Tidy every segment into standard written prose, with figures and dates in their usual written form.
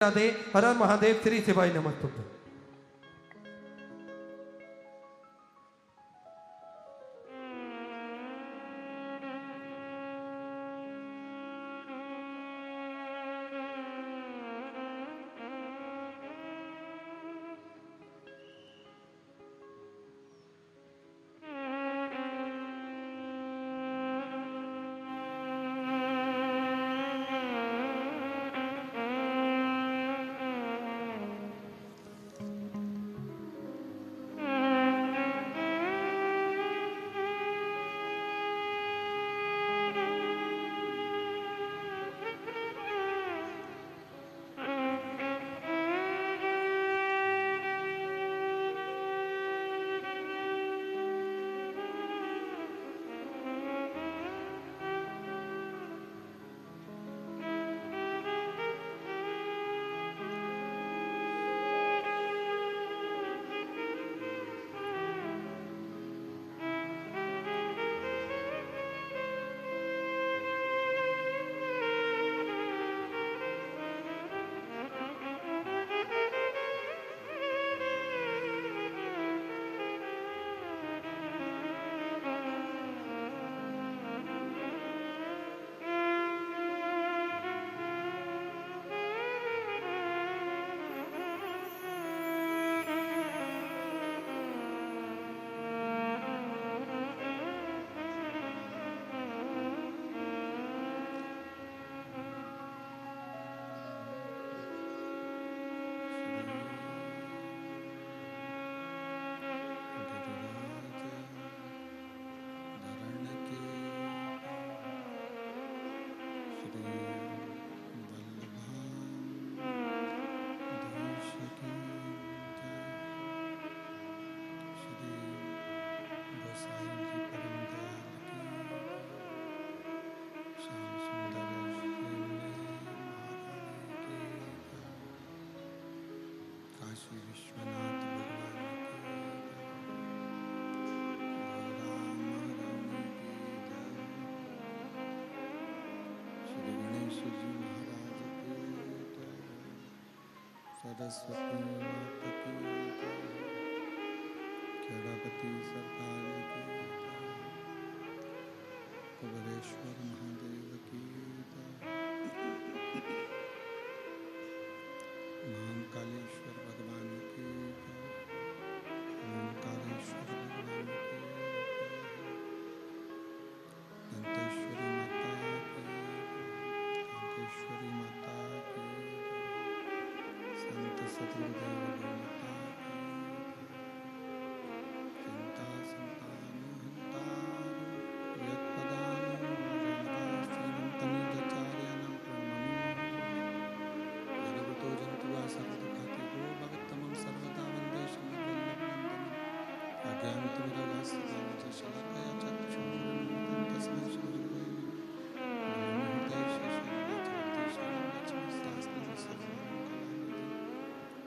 राधे। हर हर महादेव। श्री शिवाय नमस्तुभ्यं। सरस्वती माता की जय, खेड़ापति सरकार की जय, कुबेरेश्वर महादेव की जय, महाकालेश्वर भगवान की जय, ओंकारेश्वर भगवान की जय, दंतेश्वरी माता की जय, कांकेश्वरी माता की जय, संत सतगुरुदेव माता की चिंता संतान हंतार यत्पदानं जनकाश्रीनं यदवतो जन्तुवा सर्वदुःखातिगो भगत्तमं सर्वदा वन्दे श्रीवल्लभनन्दनं अज्ञानतिमिरगास्य ज्ञानञ्जनशलाकया चक्षुरुन्मिलितं तस्मै श्रीगुरवे नमः। हृदयेश शरणाचरति लक्ष्मी शास्त्रं सर्वमङ्गलानिधि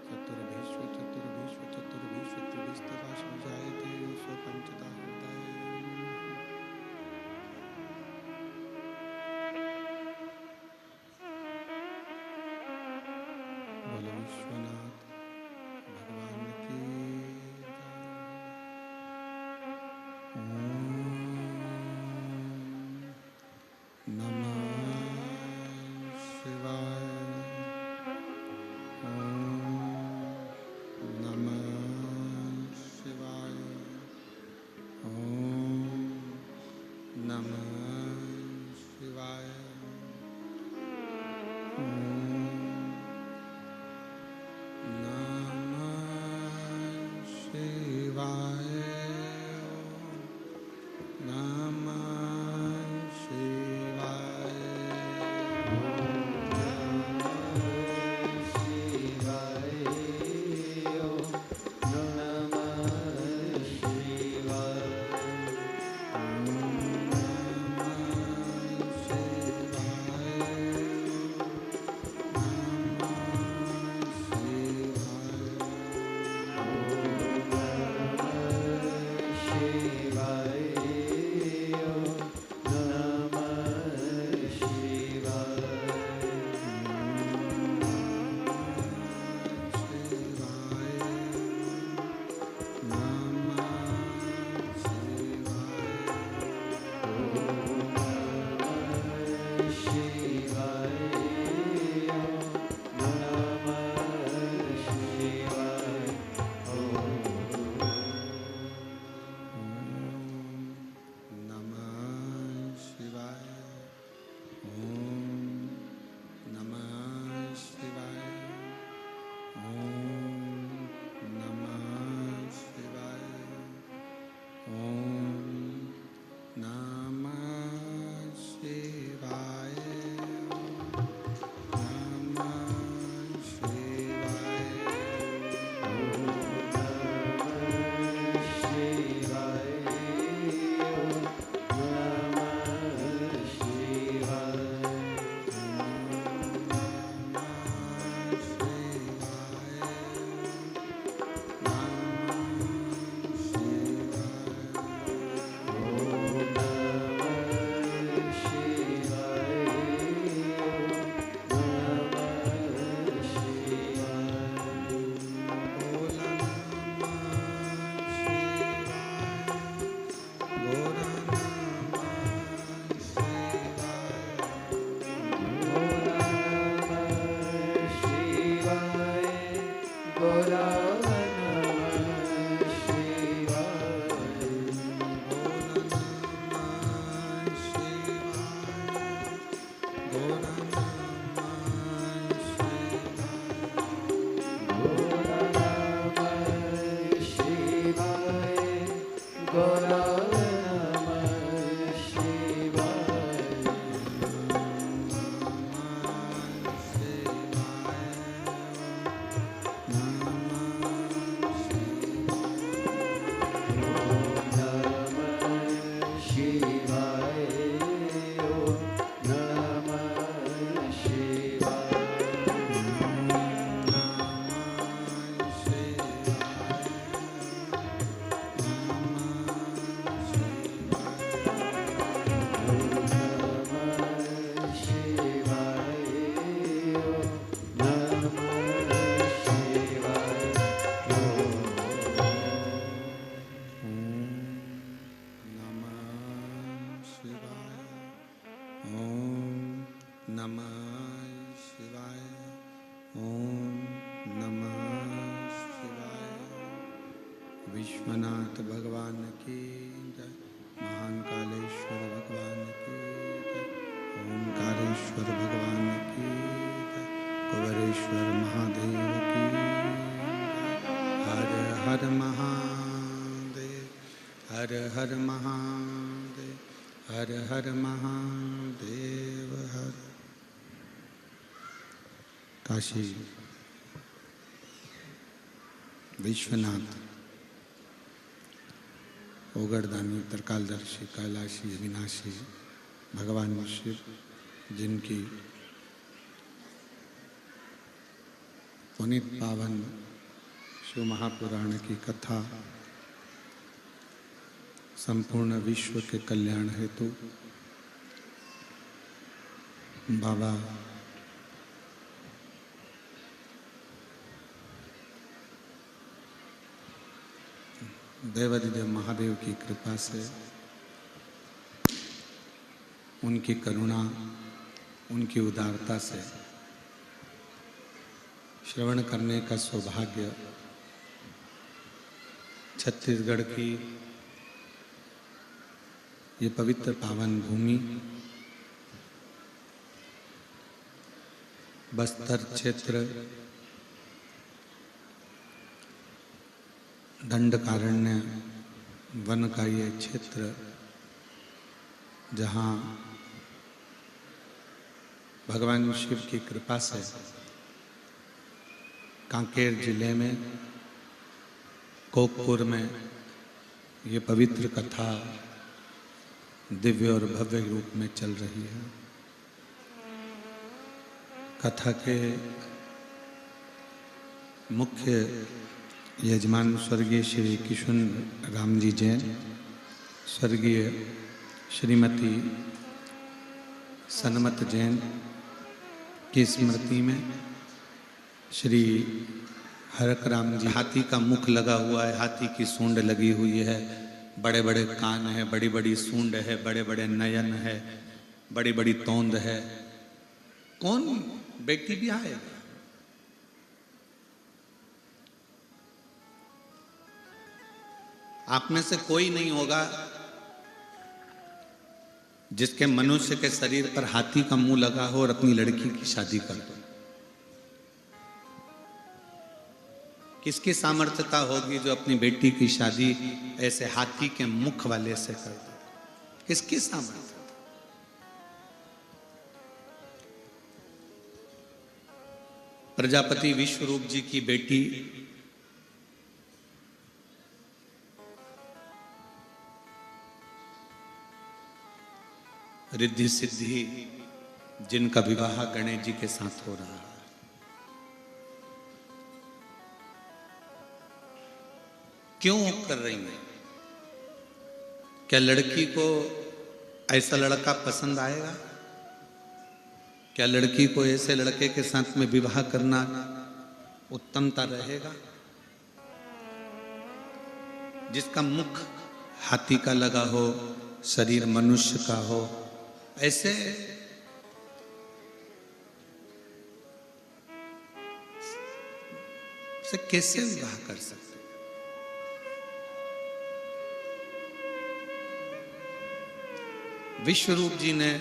चतुर्भीष्व चतुर्भीष्व चतुर्भीष्व त्रिभिस्तवाशं जायते योऽसौ पञ्चदा हृदये। बोलो विश्वनाथ भगवान की जय। ओम नमः शिवाय। ओम नमः शिवाय। ओम नमः शिवाय। ओम नमः शिवाय। नमः शिवाय। विश्वनाथ भगवान की जय। महान कालेश्वर भगवान की जय। ओंकारेश्वर भगवान की जय। कुबेरेश्वर महादेव की जय। हर हर महादेव, हर हर महादेव, हर हर महादेव। हर काशी विश्वनाथ ओगरदानी त्रिकालदर्शी कैलाशी अविनाशी भगवान शिव, जिनकी पुनीत पावन शिव महापुराण की कथा संपूर्ण विश्व के कल्याण हेतु बाबा देवाधिदेव महादेव की कृपा से, उनकी करुणा, उनकी उदारता से श्रवण करने का सौभाग्य छत्तीसगढ़ की ये पवित्र पावन भूमि बस्तर क्षेत्र दंडकारण्य वन का ये क्षेत्र, जहाँ भगवान शिव की कृपा से कांकेर जिले में कोकपुर में ये पवित्र कथा दिव्य और भव्य रूप में चल रही है। कथा के मुख्य यजमान स्वर्गीय श्री किशुन राम जी जैन, स्वर्गीय श्रीमती सनमत जैन की स्मृति में श्री हरक राम जी, हाथी का मुख लगा हुआ है, हाथी की सूंड लगी हुई है, बड़े बड़े कान है, बड़ी बड़ी सूंड है, बड़े बड़े नयन है, बड़ी बड़ी तोंद है। कौन बेटी भी आएगा? आप में से कोई नहीं होगा जिसके मनुष्य के शरीर पर हाथी का मुंह लगा हो और अपनी लड़की की शादी कर दो। किसकी सामर्थ्यता होगी जो अपनी बेटी की शादी ऐसे हाथी के मुख वाले से कर दे? किसकी सामर्थ्यता? प्रजापति विश्वरूप जी की बेटी रिद्धि सिद्धि, जिनका विवाह गणेश जी के साथ हो रहा है। क्यों कर रही हैं? क्या लड़की को ऐसा लड़का पसंद आएगा? क्या लड़की को ऐसे लड़के के साथ में विवाह करना उत्तमता रहेगा जिसका मुख हाथी का लगा हो, शरीर मनुष्य का हो? ऐसे से कैसे विवाह कर सकते? विश्वरूप जी ने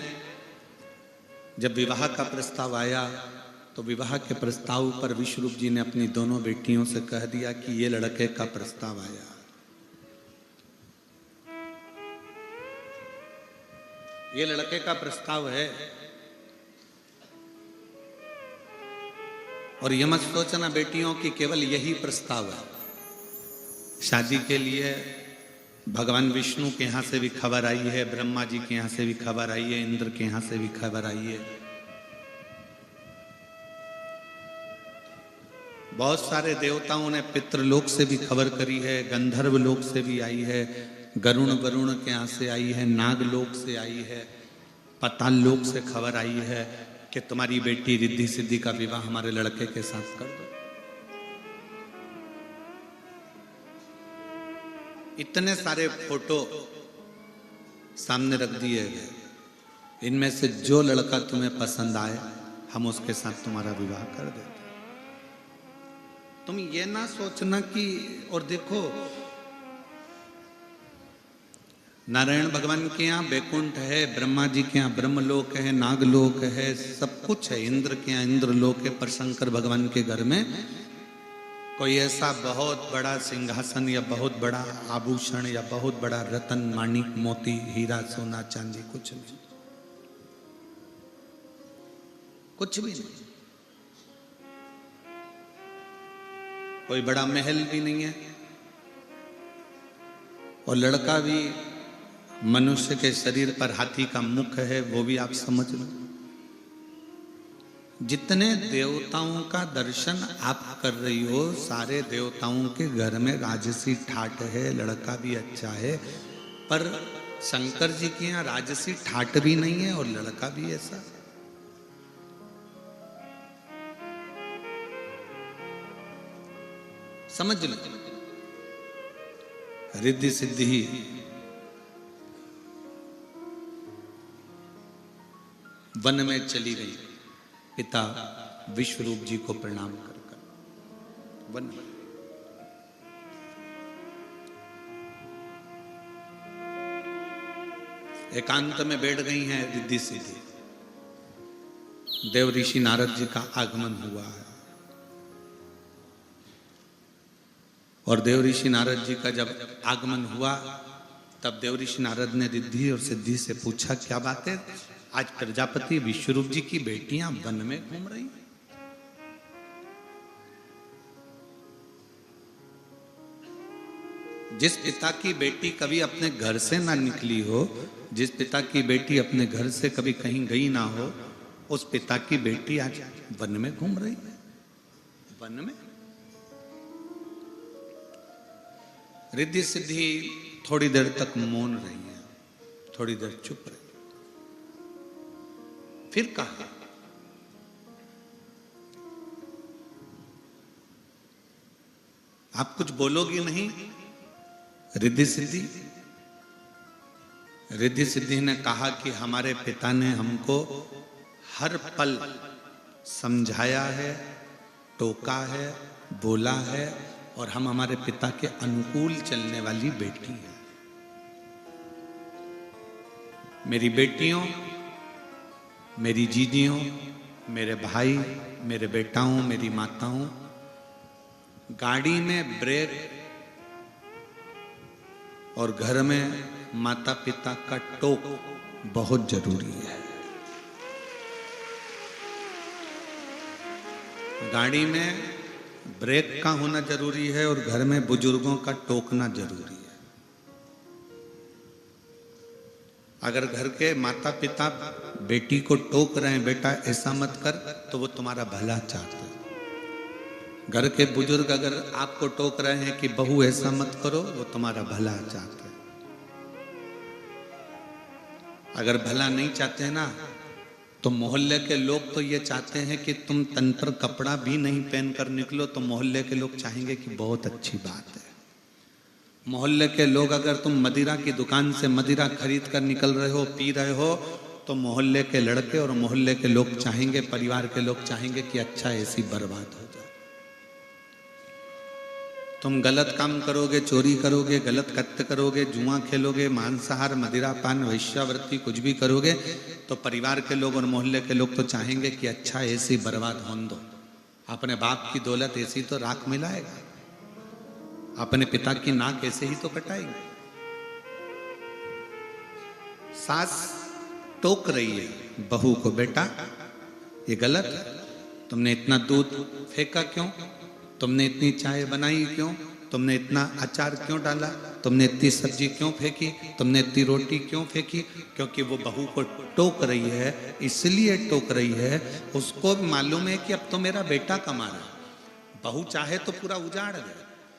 जब विवाह का प्रस्ताव आया तो विवाह के प्रस्ताव पर विश्वरूप जी ने अपनी दोनों बेटियों से कह दिया कि ये लड़के का प्रस्ताव आया, ये लड़के का प्रस्ताव है। और ये मत सोचना बेटियों की केवल यही प्रस्ताव है। शादी के लिए भगवान विष्णु के यहाँ से भी खबर आई है, ब्रह्मा जी के यहाँ से भी खबर आई है, इंद्र के यहाँ से भी खबर आई है। बहुत सारे देवताओं ने पितृलोक से भी खबर करी है, गंधर्व लोक से भी आई है, गरुण के यहाँ से आई है, नागलोक से आई है, पाताल लोक से खबर आई है कि तुम्हारी बेटी रिद्धि सिद्धि का विवाह हमारे लड़के के साथ कर दो। इतने सारे फोटो सामने रख दिए गए, इनमें से जो लड़का तुम्हें पसंद आए हम उसके साथ तुम्हारा विवाह कर देते। तुम ये ना सोचना कि, और देखो नारायण भगवान के यहाँ बैकुंठ है, ब्रह्मा जी के यहाँ ब्रह्मलोक है, नागलोक है, सब कुछ है। इंद्र के यहाँ इंद्रलोक है। पर शंकर भगवान के घर में कोई ऐसा बहुत बड़ा सिंहासन या बहुत बड़ा आभूषण या बहुत बड़ा रतन माणिक मोती हीरा सोना चांदी कुछ नहीं, कुछ भी नहीं। कोई बड़ा महल भी नहीं है, और लड़का भी मनुष्य के शरीर पर हाथी का मुख है, वो भी आप समझ लो। जितने देवताओं का दर्शन आप कर रही हो, सारे देवताओं के घर में राजसी ठाट है, लड़का भी अच्छा है। पर शंकर जी के यहाँ राजसी ठाट भी नहीं है और लड़का भी ऐसा। समझ लो, रिद्धि सिद्धि वन में चली गई, पिता विश्वरूप जी को प्रणाम कर कर वन में। एकांत में बैठ गई हैं रिद्धि सिद्धि। देव ऋषि नारद जी का आगमन हुआ है, और देव ऋषि नारद जी का जब आगमन हुआ तब देव ऋषि नारद ने रिद्धि और सिद्धि से पूछा, क्या बात है, आज प्रजापति विश्वरूप जी की बेटियां वन में घूम रही? जिस पिता की बेटी कभी अपने घर से ना निकली हो, जिस पिता की बेटी अपने घर से कभी कहीं गई ना हो, उस पिता की बेटी आज वन में घूम रही है। वन में रिद्धि सिद्धि थोड़ी देर तक मौन रही है, थोड़ी देर चुप रही, फिर कहा, आप कुछ बोलोगी नहीं? रिद्धि सिद्धि रिद्धि सिद्धि ने कहा कि हमारे पिता ने हमको हर पल समझाया है, टोका है, बोला है, और हम हमारे पिता के अनुकूल चलने वाली बेटी हैं। मेरी बेटियों, मेरी जीजियों, मेरे भाई, मेरे बेटाओं, मेरी माताओं, गाड़ी में ब्रेक और घर में माता पिता का टोक बहुत जरूरी है। गाड़ी में ब्रेक का होना जरूरी है और घर में बुजुर्गों का टोकना जरूरी है। अगर घर के माता पिता बेटी को टोक रहे हैं, बेटा ऐसा मत कर, तो वो तुम्हारा भला चाहते हैं। घर के बुजुर्ग अगर आपको टोक रहे हैं कि बहू ऐसा मत करो, वो तुम्हारा भला चाहते हैं। अगर भला नहीं चाहते हैं ना, तो मोहल्ले के लोग तो ये चाहते हैं कि तुम तन पर कपड़ा भी नहीं पहन कर निकलो, तो मोहल्ले के लोग चाहेंगे कि बहुत अच्छी बात है। मोहल्ले के लोग अगर तुम मदिरा की दुकान से मदिरा खरीद कर निकल रहे हो, पी रहे हो, तो मोहल्ले के लड़के और मोहल्ले के लोग चाहेंगे, परिवार के लोग चाहेंगे कि अच्छा ऐसी बर्बाद हो जाए। तुम गलत काम करोगे, चोरी करोगे, गलत कृत्य करोगे, जुआ खेलोगे, मांसाहार, मदिरा पान, वैश्यावृत्ति कुछ भी करोगे, तो परिवार के लोग और मोहल्ले के लोग तो चाहेंगे कि अच्छा ऐसी बर्बाद होने दो। अपने बाप की दौलत ऐसी तो राख मिलाएगा, अपने पिता की नाक ऐसे ही तो कटाएगी। सास टोक रही है बहू को, बेटा ये गलत है, तुमने इतना दूध फेंका क्यों, तुमने इतनी चाय बनाई क्यों, तुमने इतना अचार क्यों डाला, तुमने इतनी सब्जी क्यों फेंकी, तुमने इतनी रोटी क्यों फेंकी? क्योंकि वो बहू को टोक रही है, इसलिए टोक रही है। उसको भी मालूम है कि अब तो मेरा बेटा कमा रहा है, बहू चाहे तो पूरा उजाड़ दे,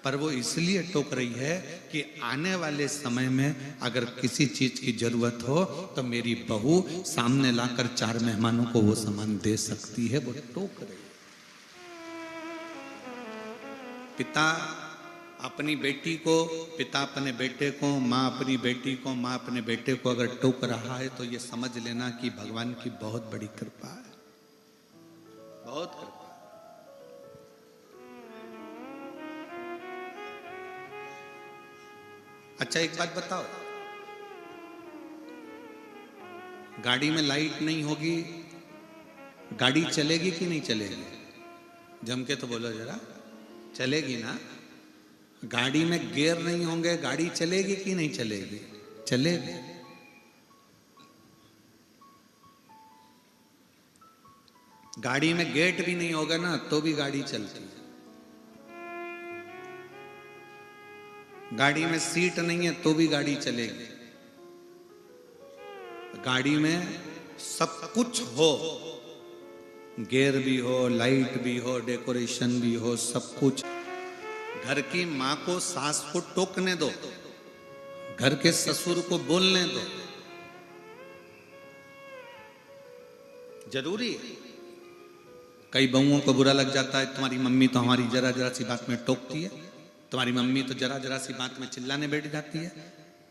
पर वो इसलिए टोक रही है कि आने वाले समय में अगर किसी चीज की जरूरत हो तो मेरी बहू सामने लाकर 4 मेहमानों को वो सामान दे सकती है। वो टोक रही है। पिता अपनी बेटी को, पिता अपने बेटे को, माँ अपनी बेटी को, माँ अपने बेटे को अगर टोक रहा है तो ये समझ लेना कि भगवान की बहुत बड़ी कृपा है, बहुत कृपा। अच्छा एक बात बताओ, गाड़ी में लाइट नहीं होगी, गाड़ी चलेगी कि नहीं चलेगी? जम के तो बोलो जरा, चलेगी ना? गाड़ी में गियर नहीं होंगे, गाड़ी चलेगी कि नहीं चलेगी? चलेगी। गाड़ी में गेट भी नहीं होगा ना तो भी गाड़ी चलती है। गाड़ी में सीट नहीं है तो भी गाड़ी चलेगी। गाड़ी में सब कुछ हो, गियर भी हो, लाइट भी हो, डेकोरेशन भी हो, सब कुछ। घर की मां को, सास को टोकने दो, घर के ससुर को बोलने दो, जरूरी है। कई बहुओं को बुरा लग जाता है, तुम्हारी मम्मी तो हमारी जरा जरा सी बात में टोकती है, तुम्हारी मम्मी तो जरा जरा सी बात में चिल्लाने बैठ जाती है।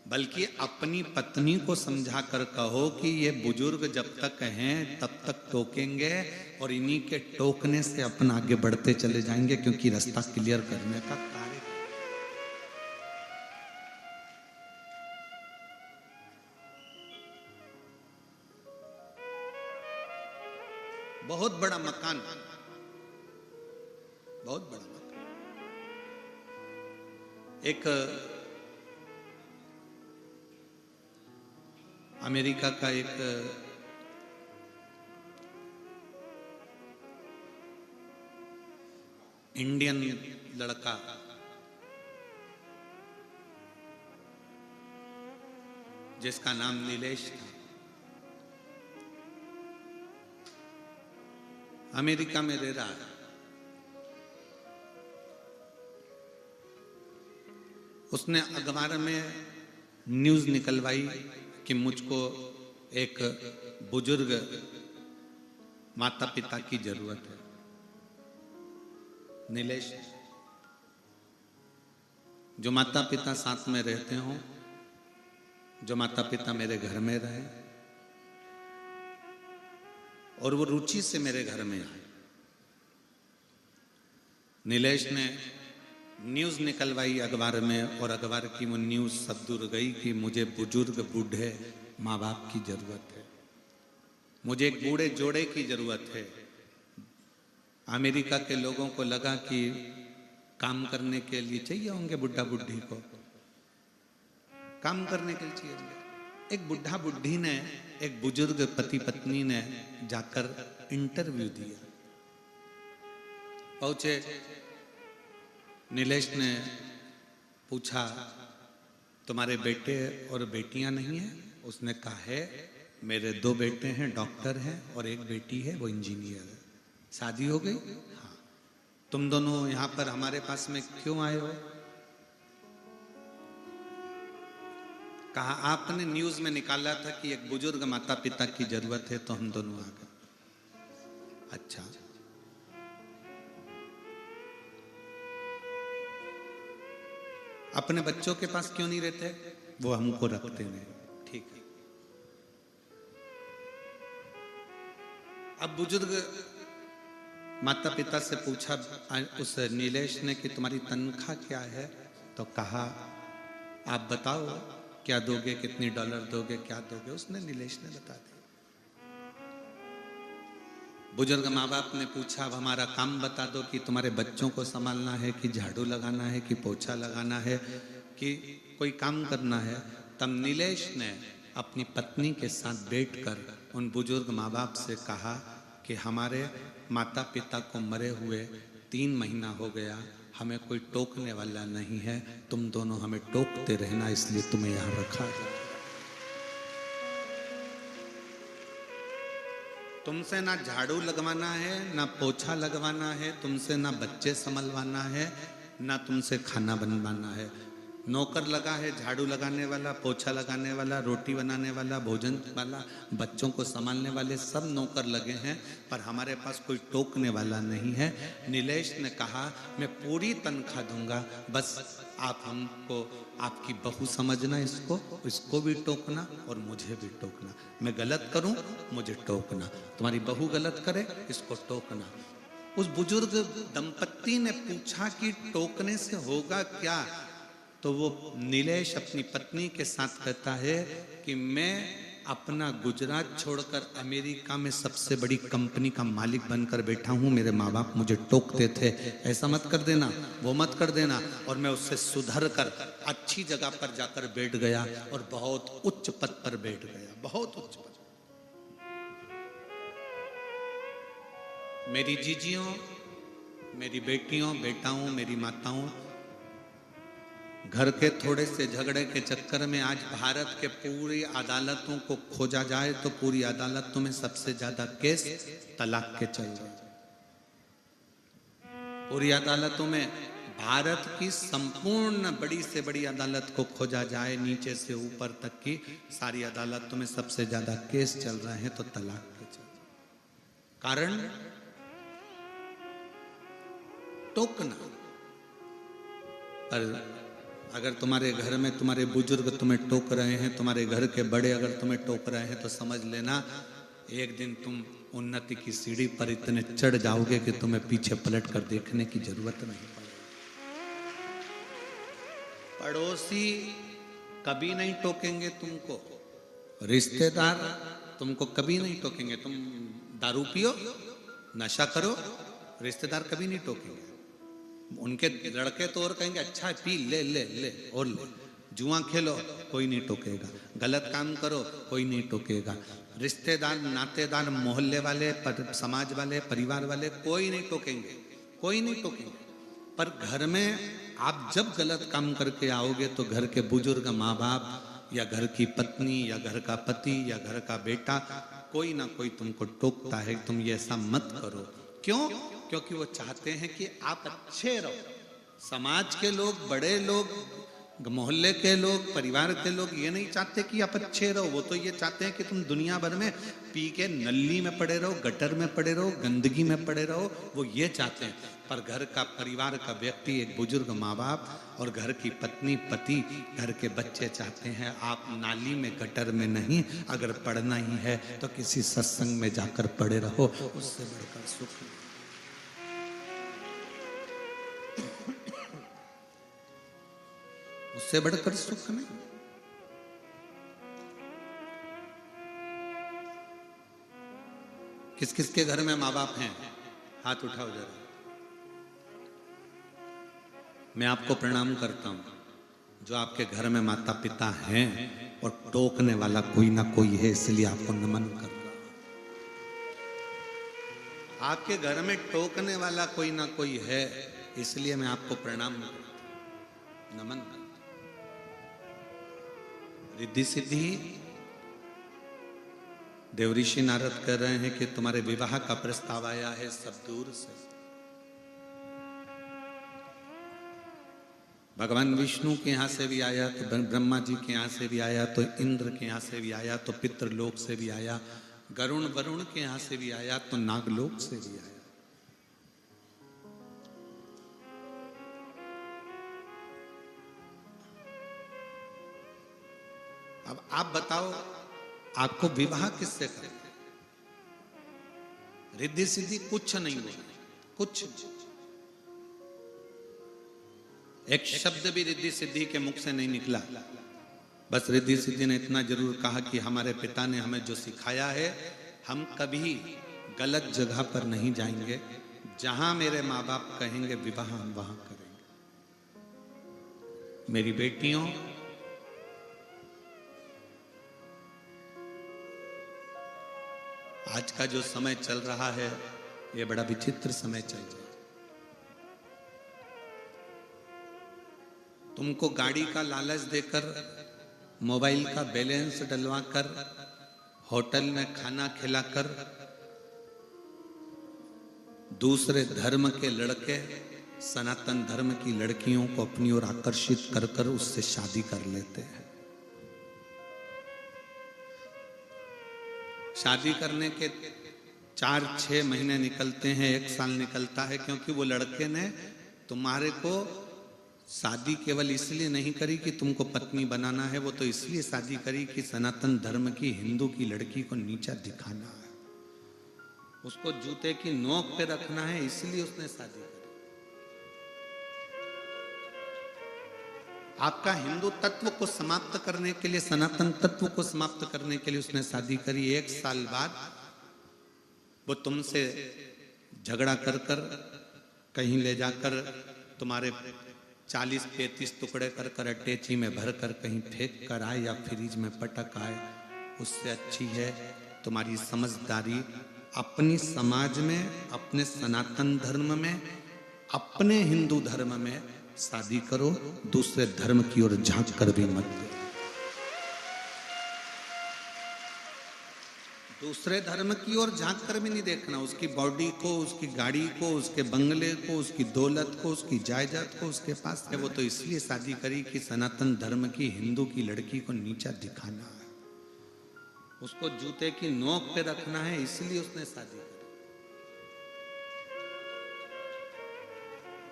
बल्कि अपनी पत्नी को समझा कर कहो कि ये बुजुर्ग जब तक हैं तब तक टोकेंगे और इन्हीं के टोकने से अपना आगे बढ़ते चले जाएंगे, क्योंकि रास्ता क्लियर करने का कार्य। बहुत बड़ा मकान, बहुत बड़ा मकान। एक अमेरिका का एक इंडियन लड़का जिसका नाम नीलेश था, अमेरिका में रह रहा है। उसने अखबार में न्यूज निकलवाई कि मुझको एक बुजुर्ग माता पिता की जरूरत है। नीलेश, जो माता पिता साथ में रहते हों, जो माता पिता मेरे घर में रहे और वो रुचि से मेरे घर में आए। नीलेश ने न्यूज निकलवाई अखबार में और अखबार की वो न्यूज सब दूर गई कि मुझे बुजुर्ग बूढ़े माँ बाप की जरूरत है, मुझे एक बूढ़े जोड़े की जरूरत है। अमेरिका के लोगों को लगा कि काम करने के लिए चाहिए होंगे, बुढ़ा बुढ़ी को काम करने के लिए चाहिए होंगे। एक बुढ़ा बुढ़ी ने, एक बुजुर्ग पति पत्नी ने जाकर इंटरव्यू दिया। पहुंचे, नीलेश ने पूछा तुम्हारे बेटे और बेटियां नहीं हैं? उसने कहा है मेरे 2 बेटे हैं, डॉक्टर हैं, और एक बेटी है वो इंजीनियर है। शादी हो गई? हाँ। तुम दोनों यहां पर हमारे पास में क्यों आए हो? कहा आपने न्यूज में निकाला था कि एक बुजुर्ग माता पिता की जरूरत है तो हम दोनों आ गए। अच्छा, अपने बच्चों के पास क्यों नहीं रहते? वो हमको रखते नहीं। ठीक है। अब बुजुर्ग माता पिता से पूछा उस नीलेश ने कि तुम्हारी तनख्वाह क्या है? तो कहा आप बताओ क्या दोगे, कितनी डॉलर दोगे, क्या दोगे? उसने, नीलेश ने बता दिया। बुजुर्ग माँ बाप ने पूछा अब हमारा काम बता दो कि तुम्हारे बच्चों को संभालना है कि झाड़ू लगाना है कि पोछा लगाना है कि कोई काम करना है। तब नीलेश ने अपनी पत्नी के साथ बैठकर उन बुजुर्ग माँ बाप से कहा कि हमारे माता पिता को मरे हुए 3 महीना हो गया, हमें कोई टोकने वाला नहीं है, तुम दोनों हमें टोकते रहना, इसलिए तुम्हें यहाँ रखा गया। तुमसे ना झाड़ू लगवाना है, ना पोछा लगवाना है, तुमसे ना बच्चे संभलवाना है, ना तुमसे खाना बनवाना है। नौकर लगा है, झाड़ू लगाने वाला, पोछा लगाने वाला, रोटी बनाने वाला, भोजन वाला, बच्चों को संभालने वाले सब नौकर लगे हैं, पर हमारे पास कोई टोकने वाला नहीं है। नीलेश ने कहा मैं पूरी तनख्वाह दूंगा, बस आप हमको आपकी बहू समझना, इसको भी टोकना और मुझे भी टोकना। मैं गलत करूं मुझे टोकना, तुम्हारी बहू गलत करे इसको टोकना। उस बुजुर्ग दंपत्ति ने पूछा कि टोकने से होगा क्या? तो वो नीलेश अपनी पत्नी के साथ कहता है कि मैं अपना गुजरात छोड़कर अमेरिका में सबसे बड़ी कंपनी का मालिक बनकर बैठा हूं। मेरे माँ बाप मुझे टोकते थे, ऐसा मत कर देना, वो मत कर देना, और मैं उससे सुधर कर अच्छी जगह पर जाकर बैठ गया और बहुत उच्च पद पर बैठ गया, बहुत उच्च पद। मेरी जीजियों, मेरी बेटियों, बेटाओं, मेरी माताओं, घर के थोड़े से झगड़े के चक्कर में आज भारत के पूरी अदालतों को खोजा जाए तो पूरी अदालतों में सबसे ज्यादा केस तलाक के चल रहे हैं। पूरी अदालतों में भारत की संपूर्ण बड़ी से बड़ी अदालत को खोजा जाए, नीचे से ऊपर तक की सारी अदालतों में सबसे ज्यादा केस चल रहे हैं तो तलाक के चल रहे हैं। कारण टोकना। पर अगर तुम्हारे घर में तुम्हारे बुजुर्ग तुम्हें टोक रहे हैं, तुम्हारे घर के बड़े अगर तुम्हें टोक रहे हैं, तो समझ लेना एक दिन तुम उन्नति की सीढ़ी पर इतने चढ़ जाओगे कि तुम्हें पीछे पलट कर देखने की जरूरत नहीं पड़ेगी। पड़ोसी कभी नहीं टोकेंगे तुमको, रिश्तेदार तुमको कभी नहीं टोकेंगे। तुम दारू पियो, नशा करो, रिश्तेदार कभी नहीं टोकेंगे। उनके लड़के तो और कहेंगे अच्छा पी ले ले ले और ले। जुआ खेलो, कोई नहीं टोकेगा। गलत काम करो, कोई नहीं टोकेगा। रिश्तेदार, नातेदार, मोहल्ले वाले, समाज वाले, परिवार वाले कोई नहीं टोकेंगे, कोई नहीं टोकेंगे। पर घर में आप जब गलत काम करके आओगे तो घर के बुजुर्ग, माँ बाप, या घर की पत्नी, या घर का पति, या घर का बेटा, कोई ना कोई तुमको टोकता है। तुम ये ऐसा मत करो। क्यों? क्योंकि वो चाहते हैं कि आप अच्छे रहो। समाज के लोग, बड़े लोग, मोहल्ले के लोग, परिवार के लोग ये नहीं चाहते कि आप अच्छे रहो। वो तो ये चाहते हैं कि तुम दुनिया भर में पी के नल्ली में पड़े रहो, गटर में पड़े रहो, गंदगी में पड़े रहो, वो ये चाहते हैं। पर घर का, परिवार का व्यक्ति, एक बुजुर्ग, माँ बाप, और घर की पत्नी, पति, घर के बच्चे चाहते हैं आप नाली में, गटर में नहीं। अगर पढ़ना ही है तो किसी सत्संग में जाकर पढ़े रहो, उससे बढ़कर सुख नहीं। उससे बढ़कर सुख नहीं। किस किस के घर में माँ बाप हैं? हाथ उठाओ जरा। मैं आपको प्रणाम करता हूं। जो आपके घर में माता पिता हैं और टोकने वाला कोई ना कोई है, इसलिए आपको नमन कर रहा हूं। आपके घर में टोकने वाला कोई ना कोई है, इसलिए मैं आपको प्रणाम करता हूं, नमन करता हूं। रिद्धि सिद्धि, देवऋषि नारद कह रहे हैं कि तुम्हारे विवाह का प्रस्ताव आया है सब दूर से। भगवान विष्णु के यहां से भी आया, तो ब्रह्मा जी के यहां से भी आया, तो इंद्र के यहां से भी आया, तो पितृलोक से भी आया, गरुण वरुण के यहां से भी आया, तो नागलोक से भी आया। अब आप बताओ, आपको विवाह किससे करना? रिद्धि सिद्धि कुछ नहीं हुआ, कुछ। एक शब्द भी रिद्धि सिद्धि के मुख से नहीं निकला। बस रिद्धि सिद्धि ने इतना जरूर कहा कि हमारे पिता ने हमें जो सिखाया है, हम कभी गलत जगह पर नहीं जाएंगे। जहां मेरे माँ बाप कहेंगे विवाह, हम वहां करेंगे। मेरी बेटियों, आज का जो समय चल रहा है, ये बड़ा विचित्र समय चल रहा है। तुमको गाड़ी का लालच देकर, मोबाइल का बैलेंस डलवाकर, होटल में खाना खिलाकर, दूसरे धर्म के लड़के सनातन धर्म की लड़कियों को अपनी ओर आकर्षित कर कर उससे शादी कर लेते हैं। शादी करने के 4-6 महीने निकलते हैं, 1 साल निकलता है, क्योंकि वो लड़के ने तुम्हारे को शादी केवल इसलिए नहीं करी कि तुमको पत्नी बनाना है, वो तो इसलिए शादी करी कि सनातन धर्म की, हिंदू की लड़की को नीचा दिखाना है, उसको जूते की नोक पे रखना है, इसलिए उसने शादी करी। आपका हिंदू तत्व को समाप्त करने के लिए, सनातन तत्व को समाप्त करने के लिए उसने शादी करी। 1 साल बाद वो तुमसे झगड़ा कर कर कहीं ले जाकर तुम्हारे 40-35 टुकड़े कर कर अटैची में भर कर कहीं फेंक कर आए या फ्रिज में पटक आए, उससे अच्छी है तुम्हारी समझदारी। अपनी समाज में, अपने सनातन धर्म में, अपने हिंदू धर्म में शादी करो, दूसरे धर्म की ओर झांक कर भी मत दो। दूसरे धर्म की ओर झांक कर भी नहीं देखना, उसकी बॉडी को, उसकी गाड़ी को, उसके बंगले को, उसकी दौलत को, उसकी जायदाद को उसके पास है। वो तो इसलिए शादी करी कि सनातन धर्म की, हिंदू की लड़की को नीचा दिखाना है, उसको जूते की नोक पे रखना है, इसलिए उसने शादी करी।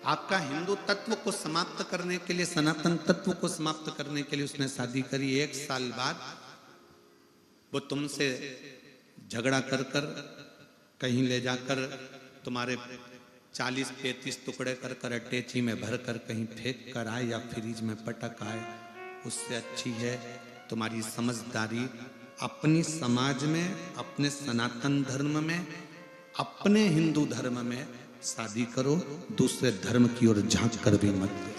आपका हिंदू तत्व को समाप्त करने के लिए, सनातन तत्व को समाप्त करने के लिए उसने शादी करी। 1 साल बाद वो तुमसे झगड़ा कर कर कहीं ले जाकर तुम्हारे 40-35 टुकड़े कर कर अटैची में भर कर कहीं फेंक कर आए या फ्रिज में पटक आए, उससे अच्छी है तुम्हारी समझदारी। अपनी समाज में, अपने सनातन धर्म में, अपने हिंदू धर्म में शादी करो, दूसरे धर्म की ओर झांक कर भी मत दो।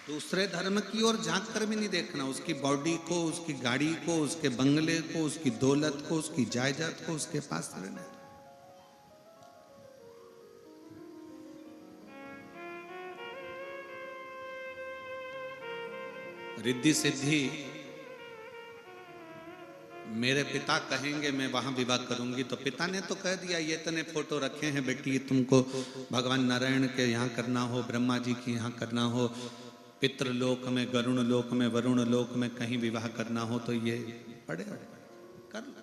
दूसरे धर्म की ओर झांक कर भी नहीं देखना, उसकी बॉडी को, उसकी गाड़ी को, उसके बंगले को, उसकी दौलत को, उसकी जायदाद को उसके पास रहना। रिद्धि सिद्धि मेरे पिता कहेंगे मैं वहां विवाह करूंगी, तो पिता ने तो कह दिया ये तने फोटो रखे हैं बेटी, तुमको भगवान नारायण के यहाँ करना हो, ब्रह्मा जी के यहाँ करना हो, पितृलोक में, गरुण लोक में, वरुण लोक में कहीं विवाह करना हो तो ये पड़े कर लो,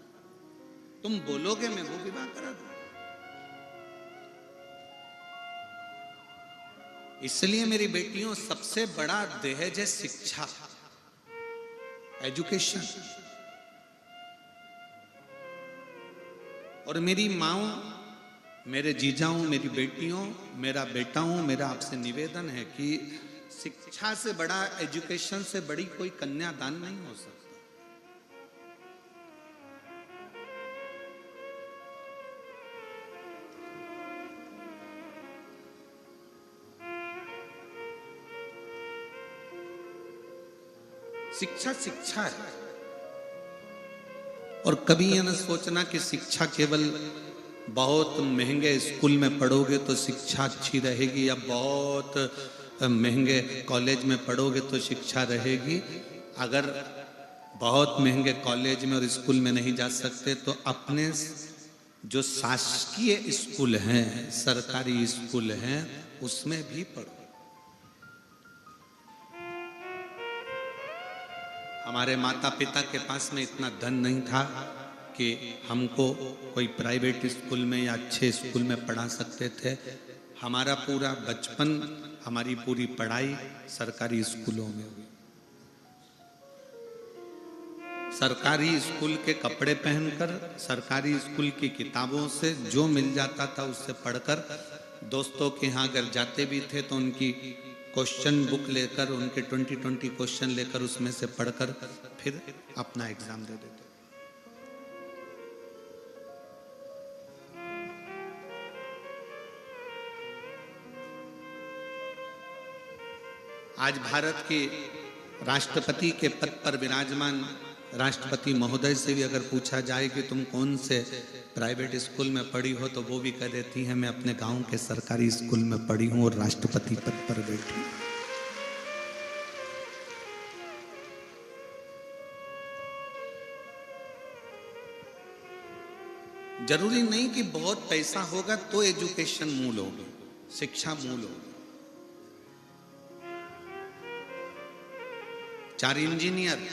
तुम बोलोगे मैं वो विवाह करा दूं। इसलिए मेरी बेटियों, सबसे बड़ा दहेज है शिक्षा, एजुकेशन। और मेरी माओ, मेरे जीजाओं, मेरी बेटियों, मेरा बेटा हूं, मेरा आपसे निवेदन है कि शिक्षा से बड़ा, एजुकेशन से बड़ी कोई कन्यादान नहीं हो सकता। शिक्षा शिक्षा है। और कभी यह न सोचना कि शिक्षा केवल बहुत महंगे स्कूल में पढ़ोगे तो शिक्षा अच्छी रहेगी, या बहुत महंगे कॉलेज में पढ़ोगे तो शिक्षा रहेगी। अगर बहुत महंगे कॉलेज में और स्कूल में नहीं जा सकते तो अपने जो शासकीय स्कूल हैं, सरकारी स्कूल हैं, उसमें भी पढ़ो। हमारे माता पिता के पास में इतना धन नहीं था कि हमको कोई प्राइवेट स्कूल में या अच्छे स्कूल में पढ़ा सकते थे। हमारा पूरा बचपन, हमारी पूरी पढ़ाई सरकारी स्कूलों में हुई। सरकारी स्कूल के कपड़े पहनकर, सरकारी स्कूल की किताबों से जो मिल जाता था उससे पढ़कर, दोस्तों के यहाँ अगर जाते भी थे तो उनकी क्वेश्चन बुक लेकर, उनके 20-20 क्वेश्चन लेकर उसमें से पढ़कर फिर अपना एग्जाम दे देते। आज भारत के राष्ट्रपति के पद पर विराजमान राष्ट्रपति महोदय से भी अगर पूछा जाए कि तुम कौन से प्राइवेट स्कूल में पढ़ी हो, तो वो भी कह देती हैं मैं अपने गांव के सरकारी स्कूल में पढ़ी हूं और राष्ट्रपति पद पर बैठी। जरूरी नहीं कि बहुत पैसा होगा तो एजुकेशन मूल होगी, शिक्षा मूल होगी। 4 इंजीनियर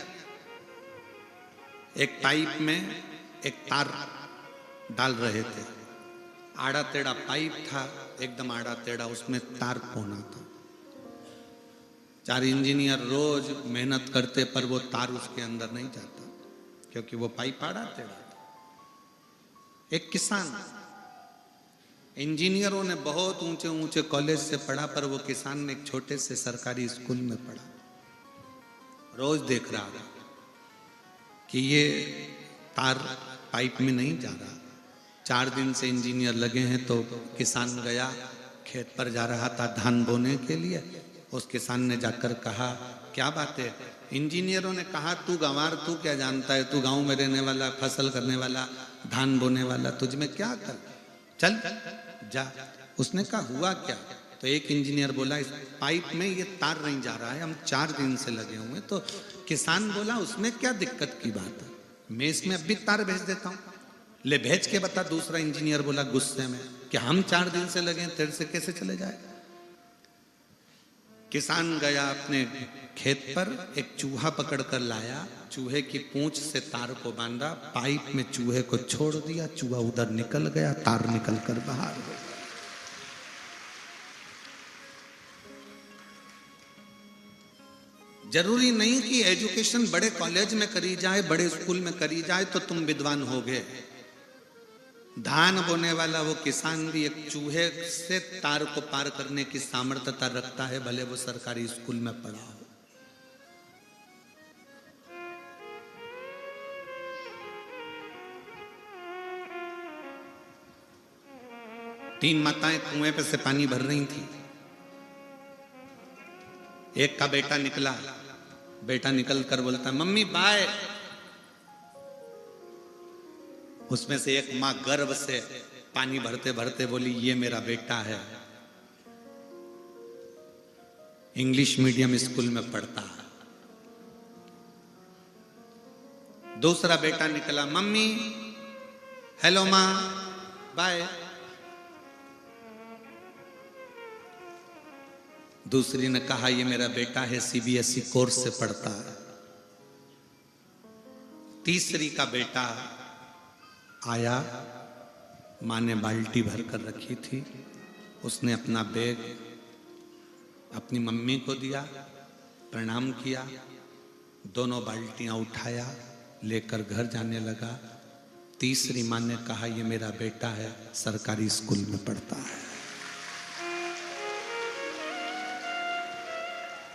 एक पाइप में एक तार डाल रहे थे, आड़ा टेढ़ा पाइप था, एकदम आड़ा टेढ़ा, उसमें तार कोना था। 4 इंजीनियर रोज मेहनत करते पर वो तार उसके अंदर नहीं जाता, क्योंकि वो पाइप आड़ा टेढ़ा था। एक किसान इंजीनियरों ने बहुत ऊंचे ऊंचे कॉलेज से पढ़ा, पर वो किसान ने एक छोटे से सरकारी स्कूल में पढ़ा। रोज देख रहा था कि ये तार पाइप में नहीं जा रहा। 4 दिन से इंजीनियर लगे हैं। तो किसान गया, खेत पर जा रहा था धान बोने के लिए। उस किसान ने जाकर कहा, क्या बात है? इंजीनियरों ने कहा, तू गंवार, तू क्या जानता है? तू गांव में रहने वाला, फसल करने वाला, धान बोने वाला, तुझ में क्या कर, चल जा। उसने कहा, हुआ क्या? तो एक इंजीनियर बोला, इस पाइप में ये तार नहीं जा रहा है, हम 4 दिन से लगे हुए। तो किसान बोला, उसमें क्या दिक्कत की बात है, मैं इसमें अब भी तार भेज देता हूं, ले भेज के बता। दूसरा इंजीनियर बोला गुस्से में कि हम 4 दिन से लगे हैं, तेरे से कैसे चले जाए। किसान गया अपने खेत पर, एक चूहा पकड़ कर लाया, चूहे की पूंछ से तार को बांधा, पाइप में चूहे को छोड़ दिया, चूहा उधर निकल गया, तार निकल कर बाहर हो गया। जरूरी नहीं कि एजुकेशन बड़े कॉलेज में करी जाए, बड़े स्कूल में करी जाए तो तुम विद्वान हो गए। धान बोने वाला वो किसान भी एक चूहे से तार को पार करने की सामर्थ्यता रखता है, भले वो सरकारी स्कूल में पढ़ा हो। तीन माताएं कुएं पे से पानी भर रही थी। एक का बेटा निकला, बेटा निकल कर बोलता, मम्मी बाय। उसमें से एक मां गर्व से पानी भरते भरते बोली, ये मेरा बेटा है, इंग्लिश मीडियम स्कूल में पढ़ता है। दूसरा बेटा निकला, मम्मी हेलो मां बाय। दूसरी ने कहा, ये मेरा बेटा है, सीबीएसई कोर्स से पढ़ता है। तीसरी का बेटा आया, मां ने बाल्टी भर कर रखी थी, उसने अपना बैग अपनी मम्मी को दिया, प्रणाम किया, दोनों बाल्टियां उठाया, लेकर घर जाने लगा। तीसरी मां ने कहा, ये मेरा बेटा है, सरकारी स्कूल में पढ़ता है।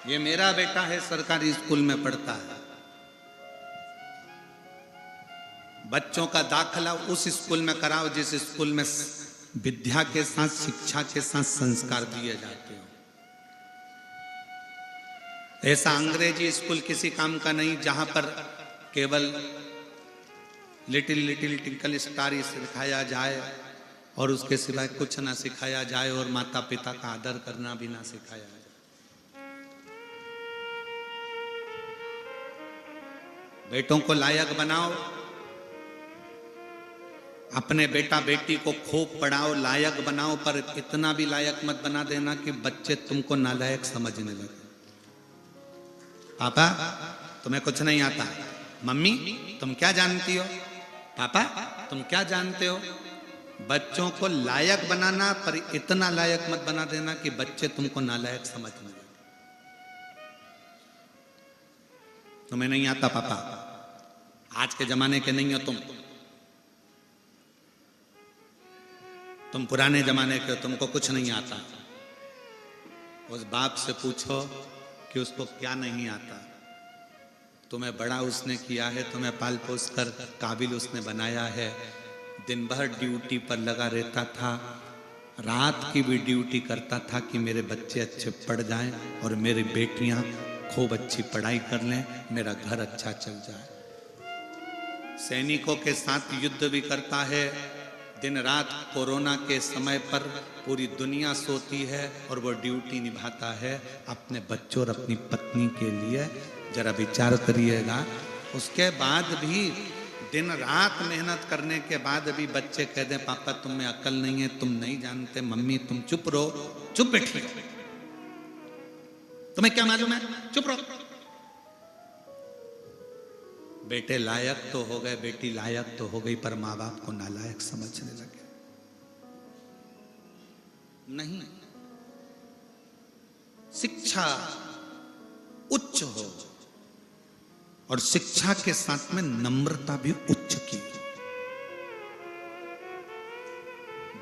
ये मेरा बेटा है, सरकारी स्कूल में पढ़ता है। बच्चों का दाखिला उस स्कूल में कराओ जिस स्कूल में विद्या के साथ, शिक्षा के साथ संस्कार दिए जाते हो। ऐसा अंग्रेजी स्कूल किसी काम का नहीं जहां पर केवल लिटिल लिटिल टिंकल स्टार सिखाया जाए और उसके सिवाय कुछ ना सिखाया जाए, और माता पिता का आदर करना भी ना सिखाया जाए। बेटों को लायक बनाओ, अपने बेटा बेटी को खूब पढ़ाओ, लायक बनाओ, पर इतना भी लायक मत बना देना कि बच्चे तुमको नालायक समझने लगे। पापा तुम्हें कुछ नहीं आता, मम्मी तुम क्या जानती हो, पापा तुम क्या जानते हो। बच्चों को लायक बनाना, पर इतना लायक मत बना देना कि बच्चे तुमको नालायक समझने लगे। तुम्हें नहीं आता पापा, आज के जमाने के नहीं हो तुम पुराने जमाने के, तुमको कुछ नहीं आता। उस बाप से पूछो कि उसको क्या नहीं आता। तुम्हें बड़ा उसने किया है, तुम्हें पाल पोस कर काबिल उसने बनाया है। दिन भर ड्यूटी पर लगा रहता था, रात की भी ड्यूटी करता था कि मेरे बच्चे अच्छे पढ़ जाएं और मेरी बेटियां खूब अच्छी पढ़ाई कर लें, मेरा घर अच्छा चल जाए। सैनिकों के साथ युद्ध भी करता है। दिन रात कोरोना के समय पर पूरी दुनिया सोती है और वो ड्यूटी निभाता है अपने बच्चों और अपनी पत्नी के लिए। जरा विचार करिएगा, उसके बाद भी दिन रात मेहनत करने के बाद भी बच्चे कह दें पापा तुम में अकल नहीं है, तुम नहीं जानते, मम्मी तुम चुप रहो, चुप बैठी, तुम्हें क्या मालूम है, चुप रहो। बेटे लायक तो हो गए, बेटी लायक तो हो गई, पर माँ बाप को नालायक समझने लगे। नहीं, शिक्षा उच्च हो और शिक्षा के साथ में नम्रता भी उच्च की।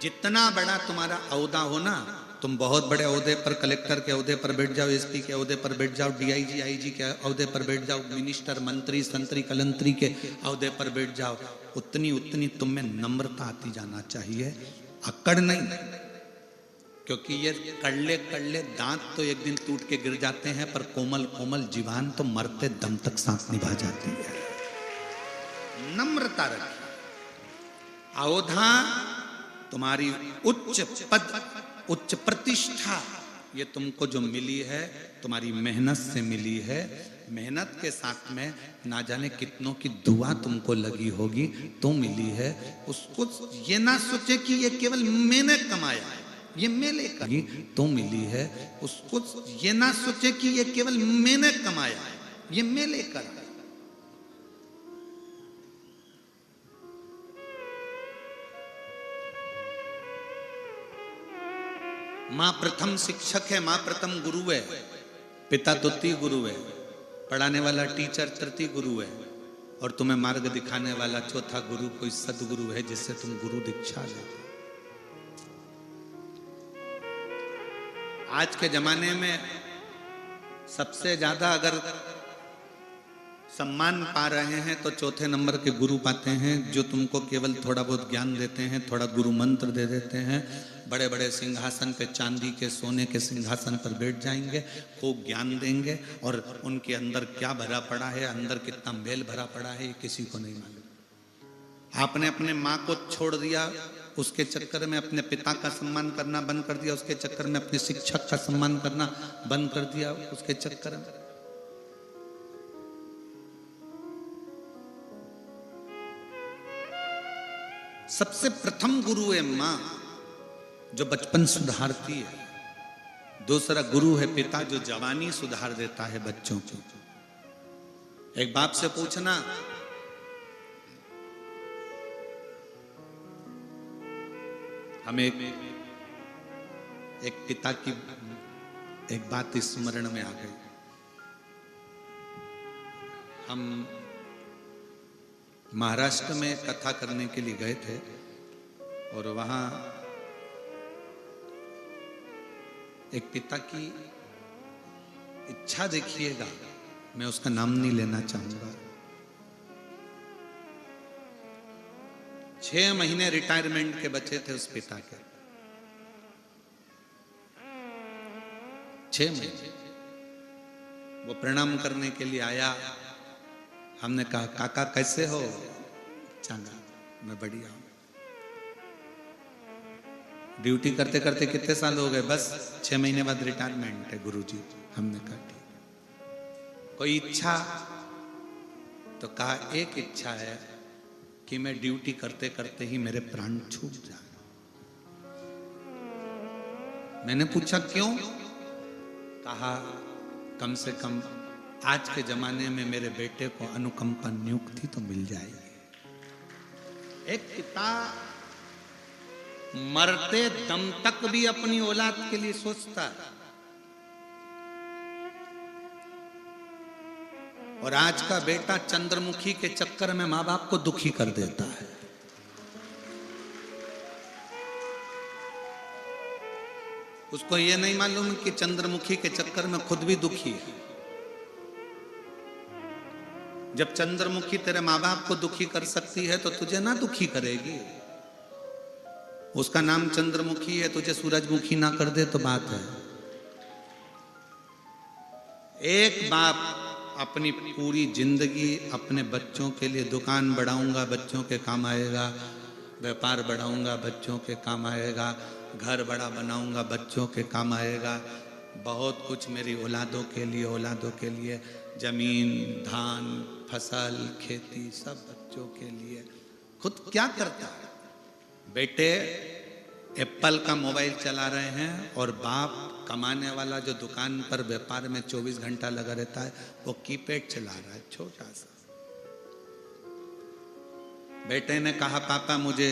जितना बड़ा तुम्हारा औहदा हो ना, तुम बहुत बड़े औहदे पर, कलेक्टर के औहदे पर बैठ जाओ, एसपी के औहदे पर बैठ जाओ, डीआईजी आईजी के औहदे पर बैठ जाओ, मिनिस्टर मंत्री संतरी कलंतरी के औहदे पर बैठ जाओ, उतनी उतनी तुम में नम्रता आती जाना चाहिए, अकड़ नहीं। क्योंकि ये कड़ले कड़ले दांत तो एक दिन टूट के गिर जाते हैं, पर कोमल कोमल जीवान तो मरते दम तक सांस निभा जाती है। नम्रता रखिए। औधा तुम्हारी उच्च पद, उच्च प्रतिष्ठा, ये तुमको जो मिली है तुम्हारी मेहनत से मिली है। मेहनत के साथ में ना जाने कितनों की दुआ तुमको लगी होगी तो मिली है। उसको ये ना सोचे कि ये केवल मैंने कमाया, ये मेरे करी तो मिली है। उसको ये ना सोचे कि ये केवल मैंने कमाया, ये मेरे करा। माँ प्रथम शिक्षक है, माँ प्रथम गुरु है, पिता द्वितीय गुरु है, पढ़ाने वाला टीचर तृतीय गुरु है, और तुम्हें मार्ग दिखाने वाला चौथा गुरु कोई सदगुरु है जिससे तुम गुरु दीक्षा लेते। आज के जमाने में सबसे ज्यादा अगर सम्मान पा रहे हैं तो चौथे नंबर के गुरु पाते हैं, जो तुमको केवल थोड़ा बहुत ज्ञान देते हैं, थोड़ा गुरु मंत्र दे देते हैं। बड़े बड़े सिंहासन पे, चांदी के सोने के सिंहासन पर बैठ जाएंगे, खूब ज्ञान देंगे, और उनके अंदर क्या भरा पड़ा है, अंदर कितना मेल भरा पड़ा है, ये किसी को नहीं मालूम। आपने अपने माँ को छोड़ दिया, उसके चक्कर में अपने पिता का सम्मान करना बंद कर दिया, उसके चक्कर में अपने शिक्षक का सम्मान करना बंद कर दिया, उसके चक्कर में। सबसे प्रथम गुरु है माँ, जो बचपन सुधारती है। दूसरा गुरु है पिता, जो जवानी सुधार देता है बच्चों को। एक बाप से पूछना, हमें एक पिता की एक बात स्मरण में आ गई। हम महाराष्ट्र में कथा करने के लिए गए थे, और वहां एक पिता की इच्छा देखिएगा, मैं उसका नाम नहीं लेना चाहूंगा। 6 महीने रिटायरमेंट के बचे थे उस पिता के, 6 महीने। वो प्रणाम करने के लिए आया। हमने कहा, काका कैसे हो? चंगा, मैं बढ़िया हूं। ड्यूटी करते करते कितने साल हो गए? बस 6 महीने बाद रिटायरमेंट है गुरुजी। हमने कहा ठीक। कोई इच्छा? तो कहा एक इच्छा है कि मैं ड्यूटी करते करते ही मेरे प्राण छूट जाए। मैंने पूछा क्यों? कहा कम से कम आज के जमाने में मेरे बेटे को अनुकंपा नियुक्ति तो मिल जाएगी। एक पिता मरते दम तक भी अपनी औलाद के लिए सोचता है, और आज का बेटा चंद्रमुखी के चक्कर में माँ बाप को दुखी कर देता है। उसको यह नहीं मालूम कि चंद्रमुखी के चक्कर में खुद भी दुखी है। जब चंद्रमुखी तेरे माँ बाप को दुखी कर सकती है तो तुझे ना दुखी करेगी। उसका नाम चंद्रमुखी है, तुझे सूरजमुखी ना कर दे तो बात है। एक बाप अपनी पूरी जिंदगी अपने बच्चों के लिए, दुकान बढ़ाऊंगा बच्चों के काम आएगा, व्यापार बढ़ाऊंगा बच्चों के काम आएगा, घर बड़ा बनाऊंगा बच्चों के काम आएगा, बहुत कुछ मेरी औलादों के लिए, औलादों के लिए, जमीन, धान, फसल, खेती, सब बच्चों के लिए। खुद क्या करता है? बेटे एप्पल का मोबाइल चला रहे हैं, और बाप कमाने वाला जो दुकान पर व्यापार में 24 घंटा लगा रहता है, वो कीपैड चला रहा है छोटा सा। बेटे ने कहा पापा मुझे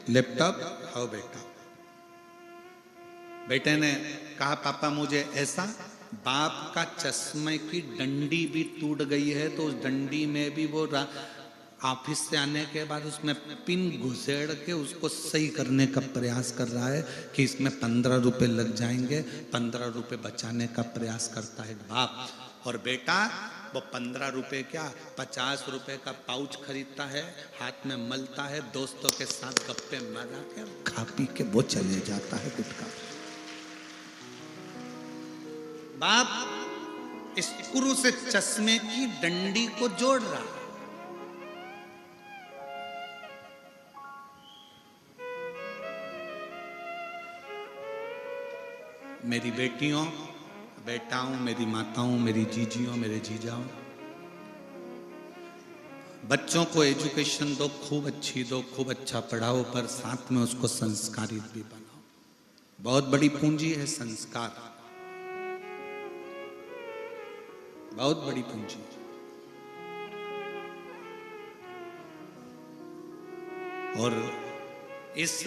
लैपटॉप। आओ बेटा। बेटे ने कहा पापा मुझे ऐसा। बाप का चश्मे की डंडी भी टूट गई है, तो उस डंडी में भी वो ऑफिस से आने के बाद उसमें पिन घुसेड़ के उसको सही करने का प्रयास कर रहा है कि इसमें 15 रुपए लग जाएंगे, 15 रुपए बचाने का प्रयास करता है बाप। और बेटा वो 15 रुपए क्या 50 रुपए का पाउच खरीदता है, हाथ में मलता है, दोस्तों के साथ गप्पे मारा के खा पी के वो चले जाता है गुटखा। बाप स्क्रू से चश्मे की डंडी को जोड़ रहा है। मेरी बेटियों, बेटाओं, मेरी माताओं, मेरी जीजियों, मेरे जीजाओं, बच्चों को एजुकेशन दो, खूब अच्छी दो, खूब अच्छा पढ़ाओ, पर साथ में उसको संस्कारित भी बनाओ। बहुत बड़ी पूंजी है संस्कार, बहुत बड़ी पूंजी। और इस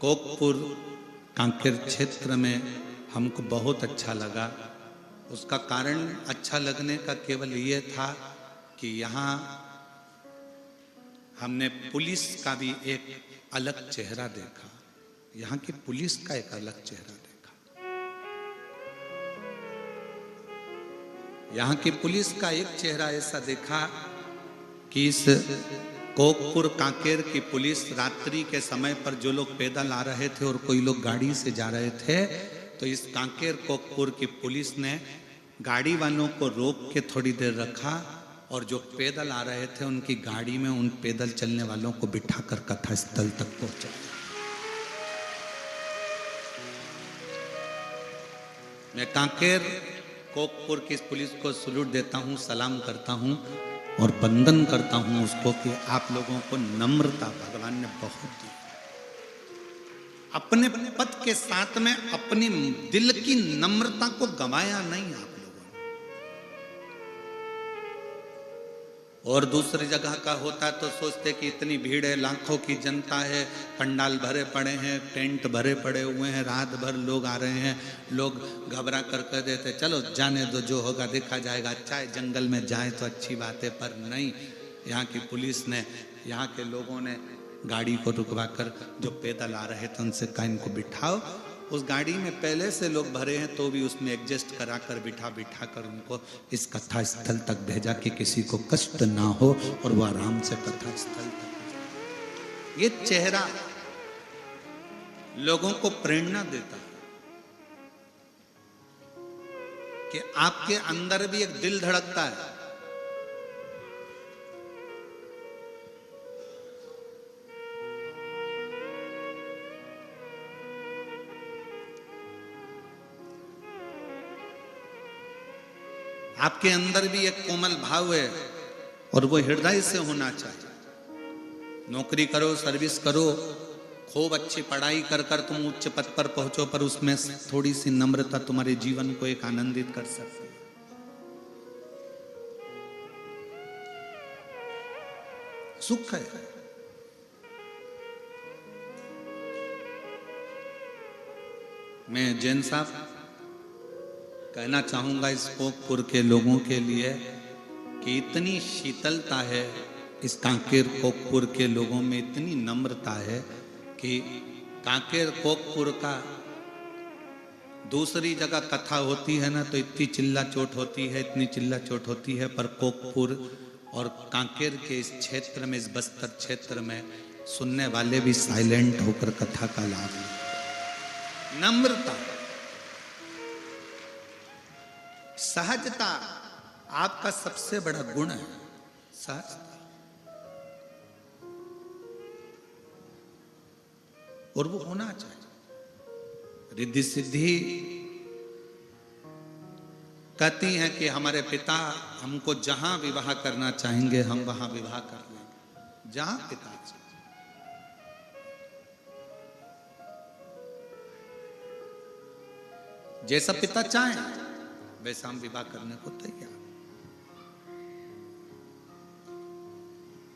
कोकपुर कांकेर क्षेत्र में हमको बहुत अच्छा लगा। उसका कारण अच्छा लगने का केवल ये था कि यहाँ हमने पुलिस का भी एक अलग चेहरा देखा, यहाँ की पुलिस का एक अलग चेहरा देखा। यहाँ की पुलिस का एक चेहरा ऐसा देखा कि इस कोकपुर कांकेर की पुलिस रात्रि के समय पर जो लोग पैदल आ रहे थे और कोई लोग गाड़ी से जा रहे थे, तो इस कांकेर कोकपुर की पुलिस ने गाड़ी वालों को रोक के थोड़ी देर रखा और जो पैदल आ रहे थे उनकी गाड़ी में उन पैदल चलने वालों को बिठाकर कथा स्थल तक पहुंचाया। मैं कांकेर कोकपुर की पुलिस को सैल्यूट देता हूं, सलाम करता हूं और वंदन करता हूं उसको कि आप लोगों को नम्रता भगवान ने बहुत दी। अपने पद के साथ में अपनी दिल की नम्रता को गंवाया नहीं आप लोगों ने। और दूसरी जगह का होता तो सोचते कि इतनी भीड़ है, लाखों की जनता है, पंडाल भरे पड़े हैं, टेंट भरे पड़े हुए हैं, रात भर लोग आ रहे हैं, लोग घबरा कर कह देते चलो जाने दो, जो होगा देखा जाएगा, अच्छा है जंगल में जाए तो अच्छी बात है। पर नहीं, यहाँ की पुलिस ने, यहाँ के लोगों ने गाड़ी को रुकवा कर जो पैदल आ रहे थे उनसे कहा इनको बिठाओ। उस गाड़ी में पहले से लोग भरे हैं तो भी उसमें एडजस्ट करा कर बिठा कर उनको इस कथा स्थल तक भेजा कि किसी को कष्ट ना हो और वो आराम से कथा स्थल तक। ये चेहरा लोगों को प्रेरणा देता है कि आपके अंदर भी एक दिल धड़कता है। आपके अंदर भी एक कोमल भाव है और वो हृदय से होना चाहिए। नौकरी करो, सर्विस करो, खूब अच्छी पढ़ाई कर कर तुम उच्च पद पर पहुंचो, पर उसमें थोड़ी सी नम्रता तुम्हारे जीवन को एक आनंदित कर सकती है। सुख है। मैं जैन साहब कहना चाहूंगा इस कोकपुर के लोगों के लिए कि इतनी शीतलता है इस कांकेर कोकपुर के लोगों में, इतनी नम्रता है कि कांकेर कोकपुर का दूसरी जगह कथा होती है ना तो इतनी चिल्ला चोट होती है, इतनी चिल्ला चोट होती है, पर कोकपुर और कांकेर के इस क्षेत्र में, इस बस्तर क्षेत्र में सुनने वाले भी साइलेंट होकर कथा का लाभ लें। नम्रता, सहजता आपका सबसे बड़ा गुण है। सहजता, और वो होना चाहिए। रिद्धि सिद्धि कहती हैं कि हमारे पिता हमको जहां विवाह करना चाहेंगे हम वहां विवाह कर लेंगे, जहां पिता चाहेंगे। जैसा पिता चाहें वैसा हम विवाह करने को तैयार,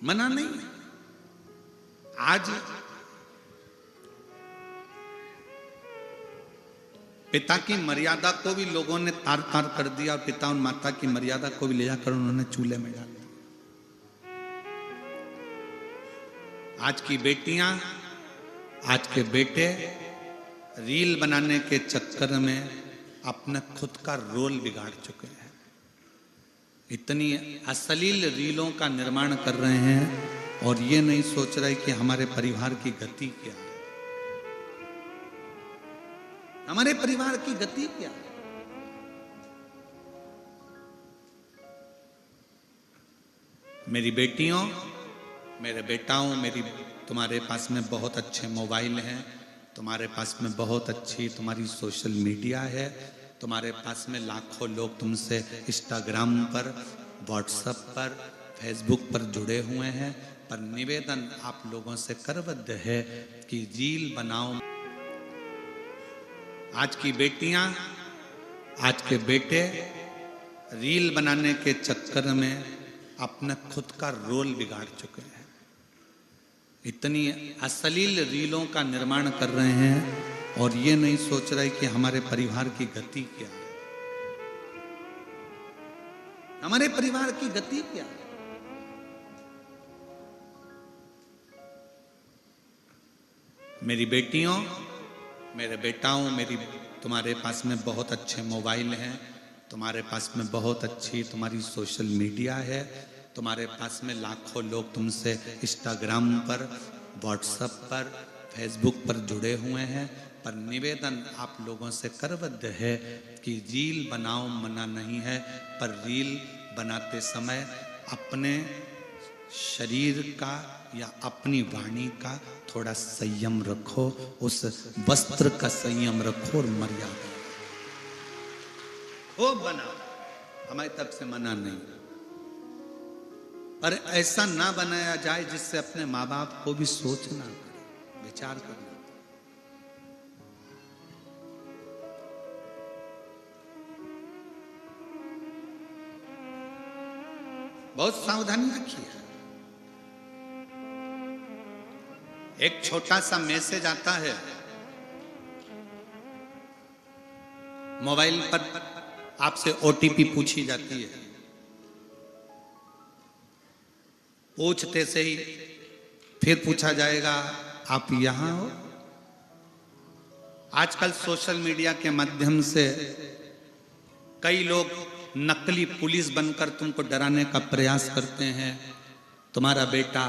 मना नहीं। आज पिता की मर्यादा को भी लोगों ने तार तार कर दिया और पिता और माता की मर्यादा को भी ले जाकर उन्होंने चूल्हे में डाल दिया। आज की बेटियां, आज के बेटे रील बनाने के चक्कर में अपना खुद का रोल बिगाड़ चुके हैं। इतनी अश्लील रीलों का निर्माण कर रहे हैं और ये नहीं सोच रहे कि हमारे परिवार की गति क्या है। हमारे परिवार की गति क्या है। मेरी बेटियों, मेरे बेटाओं, मेरी तुम्हारे पास में बहुत अच्छे मोबाइल हैं, तुम्हारे पास में बहुत अच्छी तुम्हारी सोशल मीडिया है, तुम्हारे पास में लाखों लोग तुमसे इंस्टाग्राम पर, व्हाट्सएप पर, फेसबुक पर जुड़े हुए हैं। पर निवेदन आप लोगों से करबद्ध है कि रील बनाओ। आज की बेटियां, आज के बेटे रील बनाने के चक्कर में अपना खुद का रोल बिगाड़ चुके हैं। इतनी अश्लील रीलों का निर्माण कर रहे हैं और ये नहीं सोच रहे कि हमारे परिवार की गति क्या है। हमारे परिवार की गति क्या है। मेरी बेटियों, मेरे बेटाओं, मेरी तुम्हारे पास में बहुत अच्छे मोबाइल हैं, तुम्हारे पास में बहुत अच्छी तुम्हारी सोशल मीडिया है, तुम्हारे पास में लाखों लोग तुमसे इंस्टाग्राम पर, व्हाट्सएप पर, फेसबुक पर जुड़े हुए हैं। पर निवेदन आप लोगों से करबद्ध है कि रील बनाओ, मना नहीं है, पर रील बनाते समय अपने शरीर का या अपनी वाणी का थोड़ा संयम रखो, उस वस्त्र का संयम रखो और मर्यादा वो बनाओ। हमारी तरफ से मना नहीं, पर ऐसा ना बनाया जाए जिससे अपने माँ बाप को भी सोचना पड़े, विचार करना पड़े। बहुत सावधानी रखिए। एक छोटा सा मैसेज आता है मोबाइल पर, आपसे ओटीपी पूछी जाती है, पूछते से ही फिर पूछा जाएगा आप यहां हो। आजकल सोशल मीडिया के माध्यम से कई लोग नकली पुलिस बनकर तुमको डराने का प्रयास करते हैं। तुम्हारा बेटा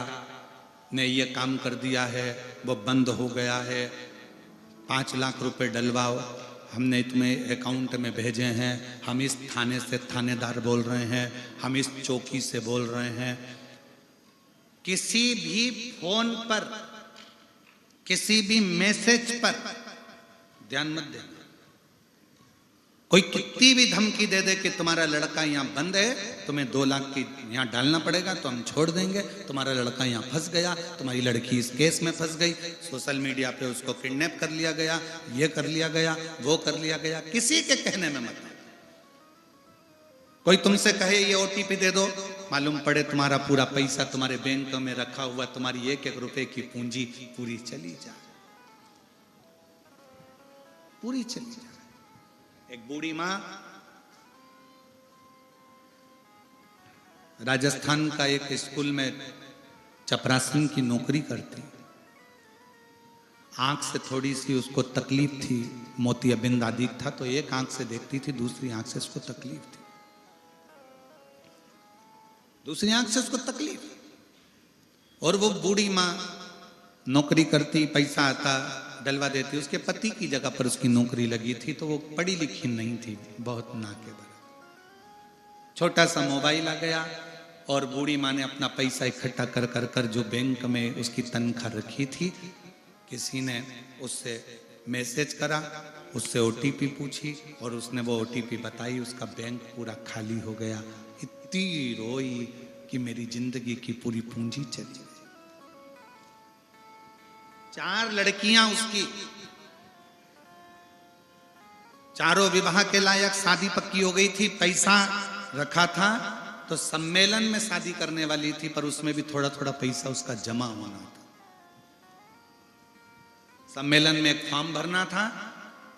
ने ये काम कर दिया है, वो बंद हो गया है, 5 लाख रुपए डलवाओ, हमने तुम्हें अकाउंट में भेजे हैं, हम इस थाने से थानेदार बोल रहे हैं, हम इस चौकी से बोल रहे हैं। किसी भी फोन पर, किसी भी मैसेज पर ध्यान मत देना। कोई कितनी भी धमकी दे दे कि तुम्हारा लड़का यहाँ बंद है, तुम्हें 2 लाख की यहाँ डालना पड़ेगा तो हम छोड़ देंगे, तुम्हारा लड़का यहाँ फंस गया, तुम्हारी लड़की इस केस में फंस गई, सोशल मीडिया पे उसको किडनैप कर लिया गया, ये कर लिया गया, वो कर लिया गया, किसी के कहने में मत। कोई तुमसे कहे ये ओटीपी दे दो, मालूम पड़े तुम्हारा पूरा पैसा तुम्हारे बैंक में रखा हुआ, तुम्हारी 1-1 रुपए की पूंजी पूरी चली जाए, पूरी चली जाए। एक बूढ़ी मां राजस्थान का एक स्कूल में चपरासन की नौकरी करती। आंख से थोड़ी सी उसको तकलीफ थी, मोतियाबिंद आदि था, तो एक आंख से देखती थी, दूसरी आंख से उसको तकलीफ थी, दूसरी आंख से उसको तकलीफ। और वो बूढ़ी मां नौकरी करती, पैसा आता, डलवा देती। उसके पति की जगह पर उसकी नौकरी लगी थी, तो वो पढ़ी लिखी नहीं थी, बहुत ना के बराबर। छोटा सा मोबाइल आ गया और बूढ़ी माँ ने अपना पैसा इकट्ठा कर कर कर जो बैंक में उसकी तनख्वाह रखी थी, किसी ने उससे मैसेज करा, उससे ओटीपी पूछी और उसने वो ओटीपी बताई, उसका बैंक पूरा खाली हो गया। इतनी रोई कि मेरी जिंदगी की पूरी पूंजी चली गई। 4 लड़कियां उसकी, चारों विवाह के लायक, शादी पक्की हो गई थी, पैसा रखा था, तो सम्मेलन में शादी करने वाली थी, पर उसमें भी थोड़ा थोड़ा पैसा उसका जमा होना था। सम्मेलन में एक फॉर्म भरना था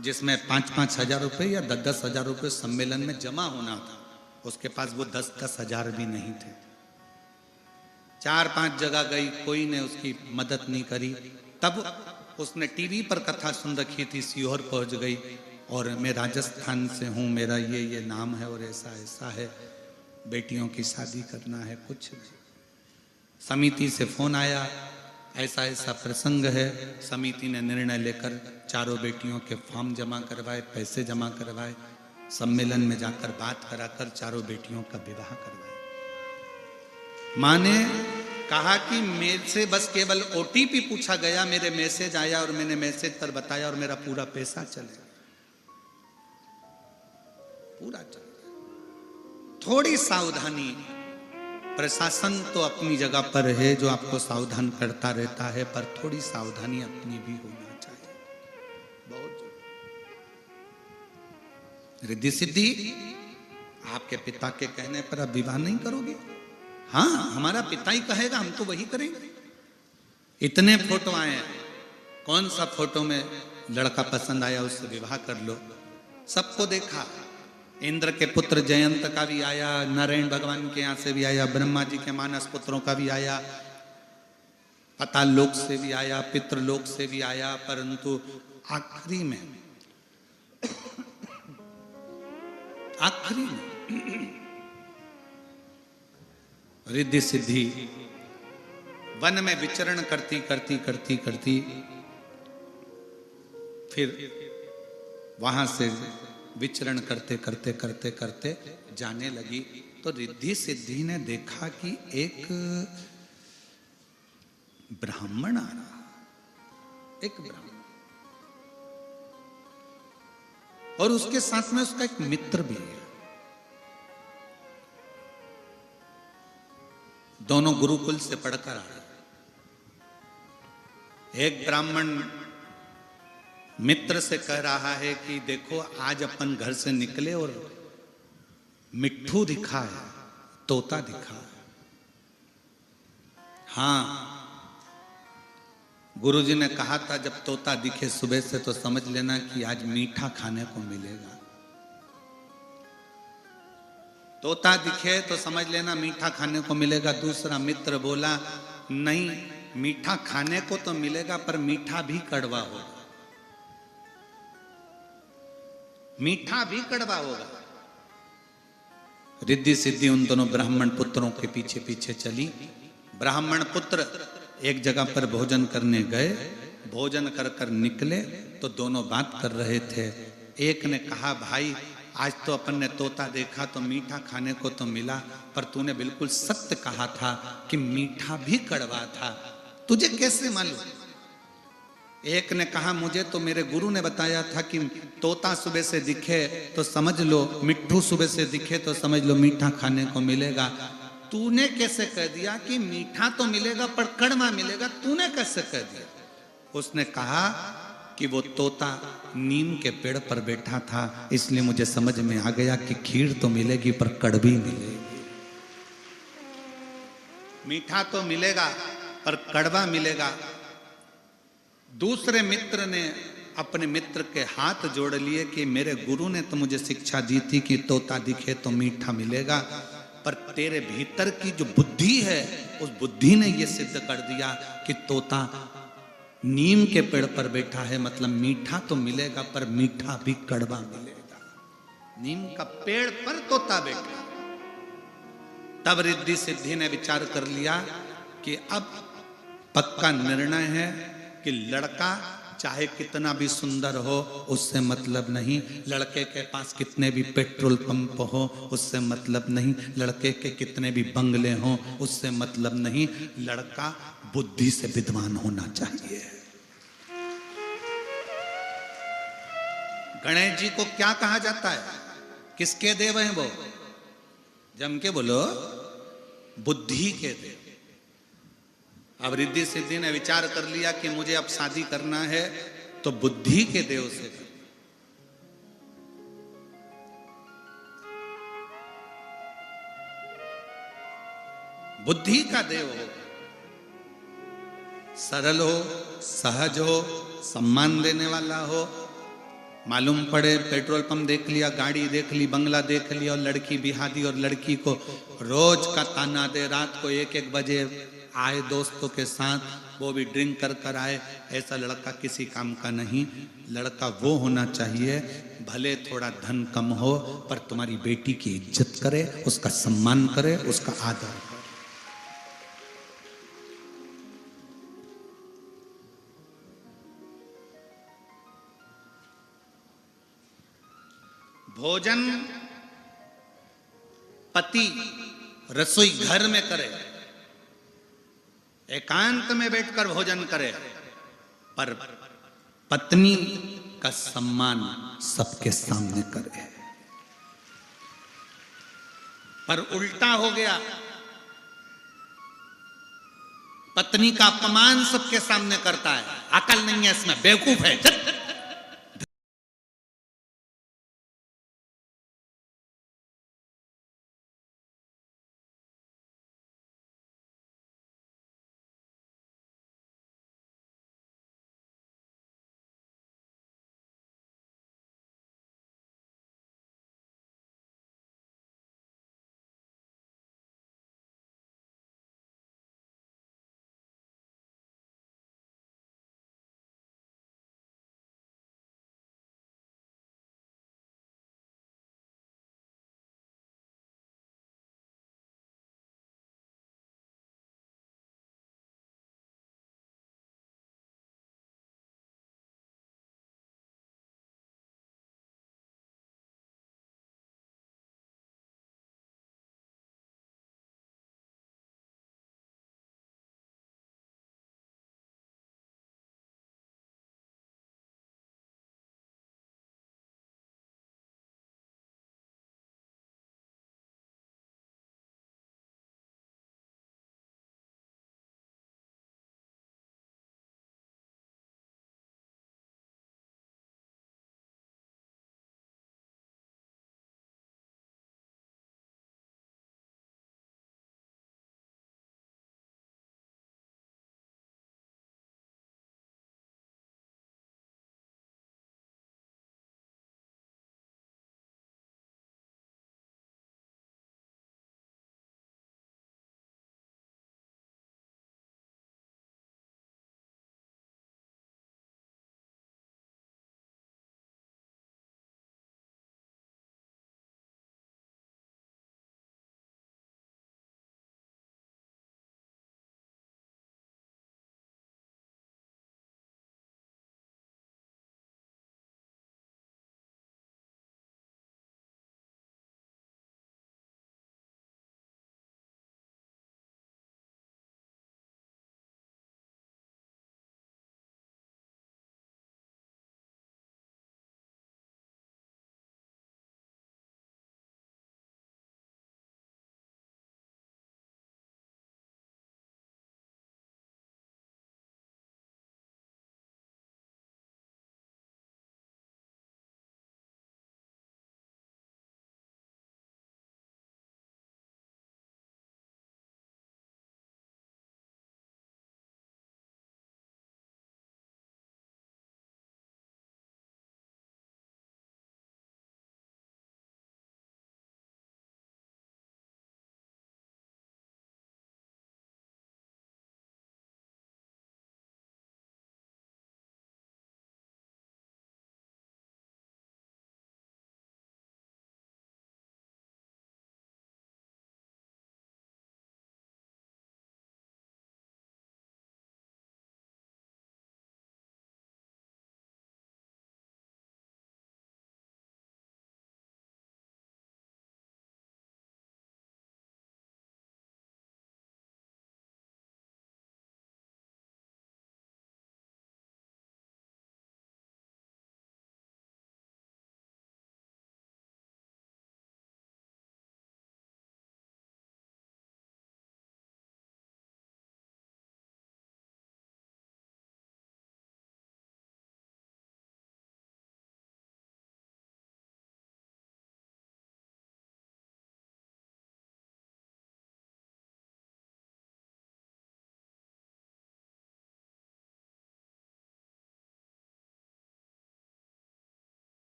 जिसमें 5-5 हजार रुपए या 10-10 हजार रुपए सम्मेलन में जमा होना था। उसके पास वो 10-10 हजार भी नहीं थे। 4-5 जगह गई, कोई ने उसकी मदद नहीं करी। तब उसने टीवी पर कथा सुन रखी थी, सीहोर पहुंच गई और मैं राजस्थान से हूँ, मेरा ये नाम है और ऐसा ऐसा है, बेटियों की शादी करना है। कुछ नहीं, समिति से फोन आया, ऐसा ऐसा प्रसंग है। समिति ने निर्णय लेकर चारों बेटियों के फॉर्म जमा करवाए, पैसे जमा करवाए, सम्मेलन में जाकर बात कराकर चारों बेटियों का विवाह करवाया। माँ ने कहा कि मेरे से बस केवल ओटीपी पूछा गया, मेरे मैसेज आया और मैंने मैसेज पर बताया और मेरा पूरा पैसा चले, पूरा चल गया। थोड़ी सावधानी, प्रशासन तो अपनी जगह पर है जो आपको सावधान करता रहता है, पर थोड़ी सावधानी अपनी भी होना चाहिए, बहुत जरूरी। रिद्धि सिद्धि, आपके पिता के कहने पर आप विवाह नहीं करोगे? हाँ, हमारा पिता ही कहेगा, हम तो वही करेंगे। इतने फोटो आए हैं, कौन सा फोटो में लड़का पसंद आया उससे विवाह कर लो। सबको देखा, इंद्र के पुत्र जयंत का भी आया, नारायण भगवान के यहाँ से भी आया, ब्रह्मा जी के मानस पुत्रों का भी आया, पाताल लोक से भी आया, पितृलोक से भी आया, परंतु आखिरी में रिद्धि सिद्धि वन में विचरण करती करती करती करती फिर वहां से विचरण करते करते करते करते जाने लगी, तो रिद्धि सिद्धि ने देखा कि एक ब्राह्मण आ रहा, एक ब्राह्मण, और उसके साथ में उसका एक मित्र भी है। दोनों गुरुकुल से पढ़कर आ रहे। एक ब्राह्मण मित्र से कह रहा है कि देखो आज अपन घर से निकले और मिट्ठू दिखा है, तोता दिखा है। हाँ, गुरुजी ने कहा था जब तोता दिखे सुबह से तो समझ लेना कि आज मीठा खाने को मिलेगा। तोता दिखे तो समझ लेना मीठा खाने को मिलेगा। दूसरा मित्र बोला नहीं, मीठा खाने को तो मिलेगा पर मीठा भी कड़वा होगा, मीठा भी कड़वा होगा। रिद्धि सिद्धि उन दोनों ब्राह्मण पुत्रों के पीछे पीछे चली। ब्राह्मण पुत्र एक जगह पर भोजन करने गए, भोजन कर कर निकले तो दोनों बात कर रहे थे। एक ने कहा भाई आज तो अपन ने तोता देखा तो मीठा खाने को तो मिला, पर तूने बिल्कुल सत्य कहा था कि मीठा भी कड़वा था, तुझे कैसे मालूम? एक ने कहा मुझे तो मेरे गुरु ने बताया था कि तोता सुबह से दिखे तो समझ लो, मिट्ठू सुबह से दिखे तो समझ लो मीठा खाने को मिलेगा। तूने कैसे कह दिया कि मीठा तो मिलेगा पर कड़वा मिलेगा, तूने कैसे कह दिया? उसने कहा कि वो तोता नीम के पेड़ पर बैठा था, इसलिए मुझे समझ में आ गया कि खीर तो मिलेगी पर कड़वी मिलेगी, मीठा तो मिलेगा पर कड़वा मिलेगा। दूसरे मित्र ने अपने मित्र के हाथ जोड़ लिए कि मेरे गुरु ने तो मुझे शिक्षा दी थी कि तोता दिखे तो मीठा मिलेगा, पर तेरे भीतर की जो बुद्धि है उस बुद्धि ने यह सिद्ध कर दिया कि तोता नीम के पेड़ पर बैठा है, मतलब मीठा तो मिलेगा पर मीठा भी कड़वा मिलेगा। नीम का पेड़ पर तोता बैठा। तब रिद्धि सिद्धि ने विचार कर लिया कि अब पक्का निर्णय है कि लड़का चाहे कितना भी सुंदर हो उससे मतलब नहीं, लड़के के पास कितने भी पेट्रोल पंप हो उससे मतलब नहीं, लड़के के कितने भी बंगले हो उससे मतलब नहीं, लड़का बुद्धि से विद्वान होना चाहिए। गणेश जी को क्या कहा जाता है? किसके देव हैं वो? जम के बोलो, बुद्धि के देव। अब रिद्धि सिद्धि ने विचार कर लिया कि मुझे अब शादी करना है तो बुद्धि के देव से। बुद्धि का देव हो, सरल हो, सहज हो, सम्मान देने वाला हो, मालूम पड़े पेट्रोल पंप देख लिया, गाड़ी देख ली, बंगला देख लिया और लड़की बिहा दी और लड़की को रोज का ताना दे, रात को 1-1 बजे आए दोस्तों के साथ, वो भी ड्रिंक कर कर आए, ऐसा लड़का किसी काम का नहीं। लड़का वो होना चाहिए भले थोड़ा धन कम हो पर तुम्हारी बेटी की इज्जत करे, उसका सम्मान करे, उसका आदर करे। भोजन पति रसोई घर में करे, एकांत में बैठकर भोजन करे, पर पत्नी का सम्मान सबके सामने करे। पर उल्टा हो गया, पत्नी का अपमान सबके सामने करता है। अकल नहीं है इसमें, बेवकूफ है।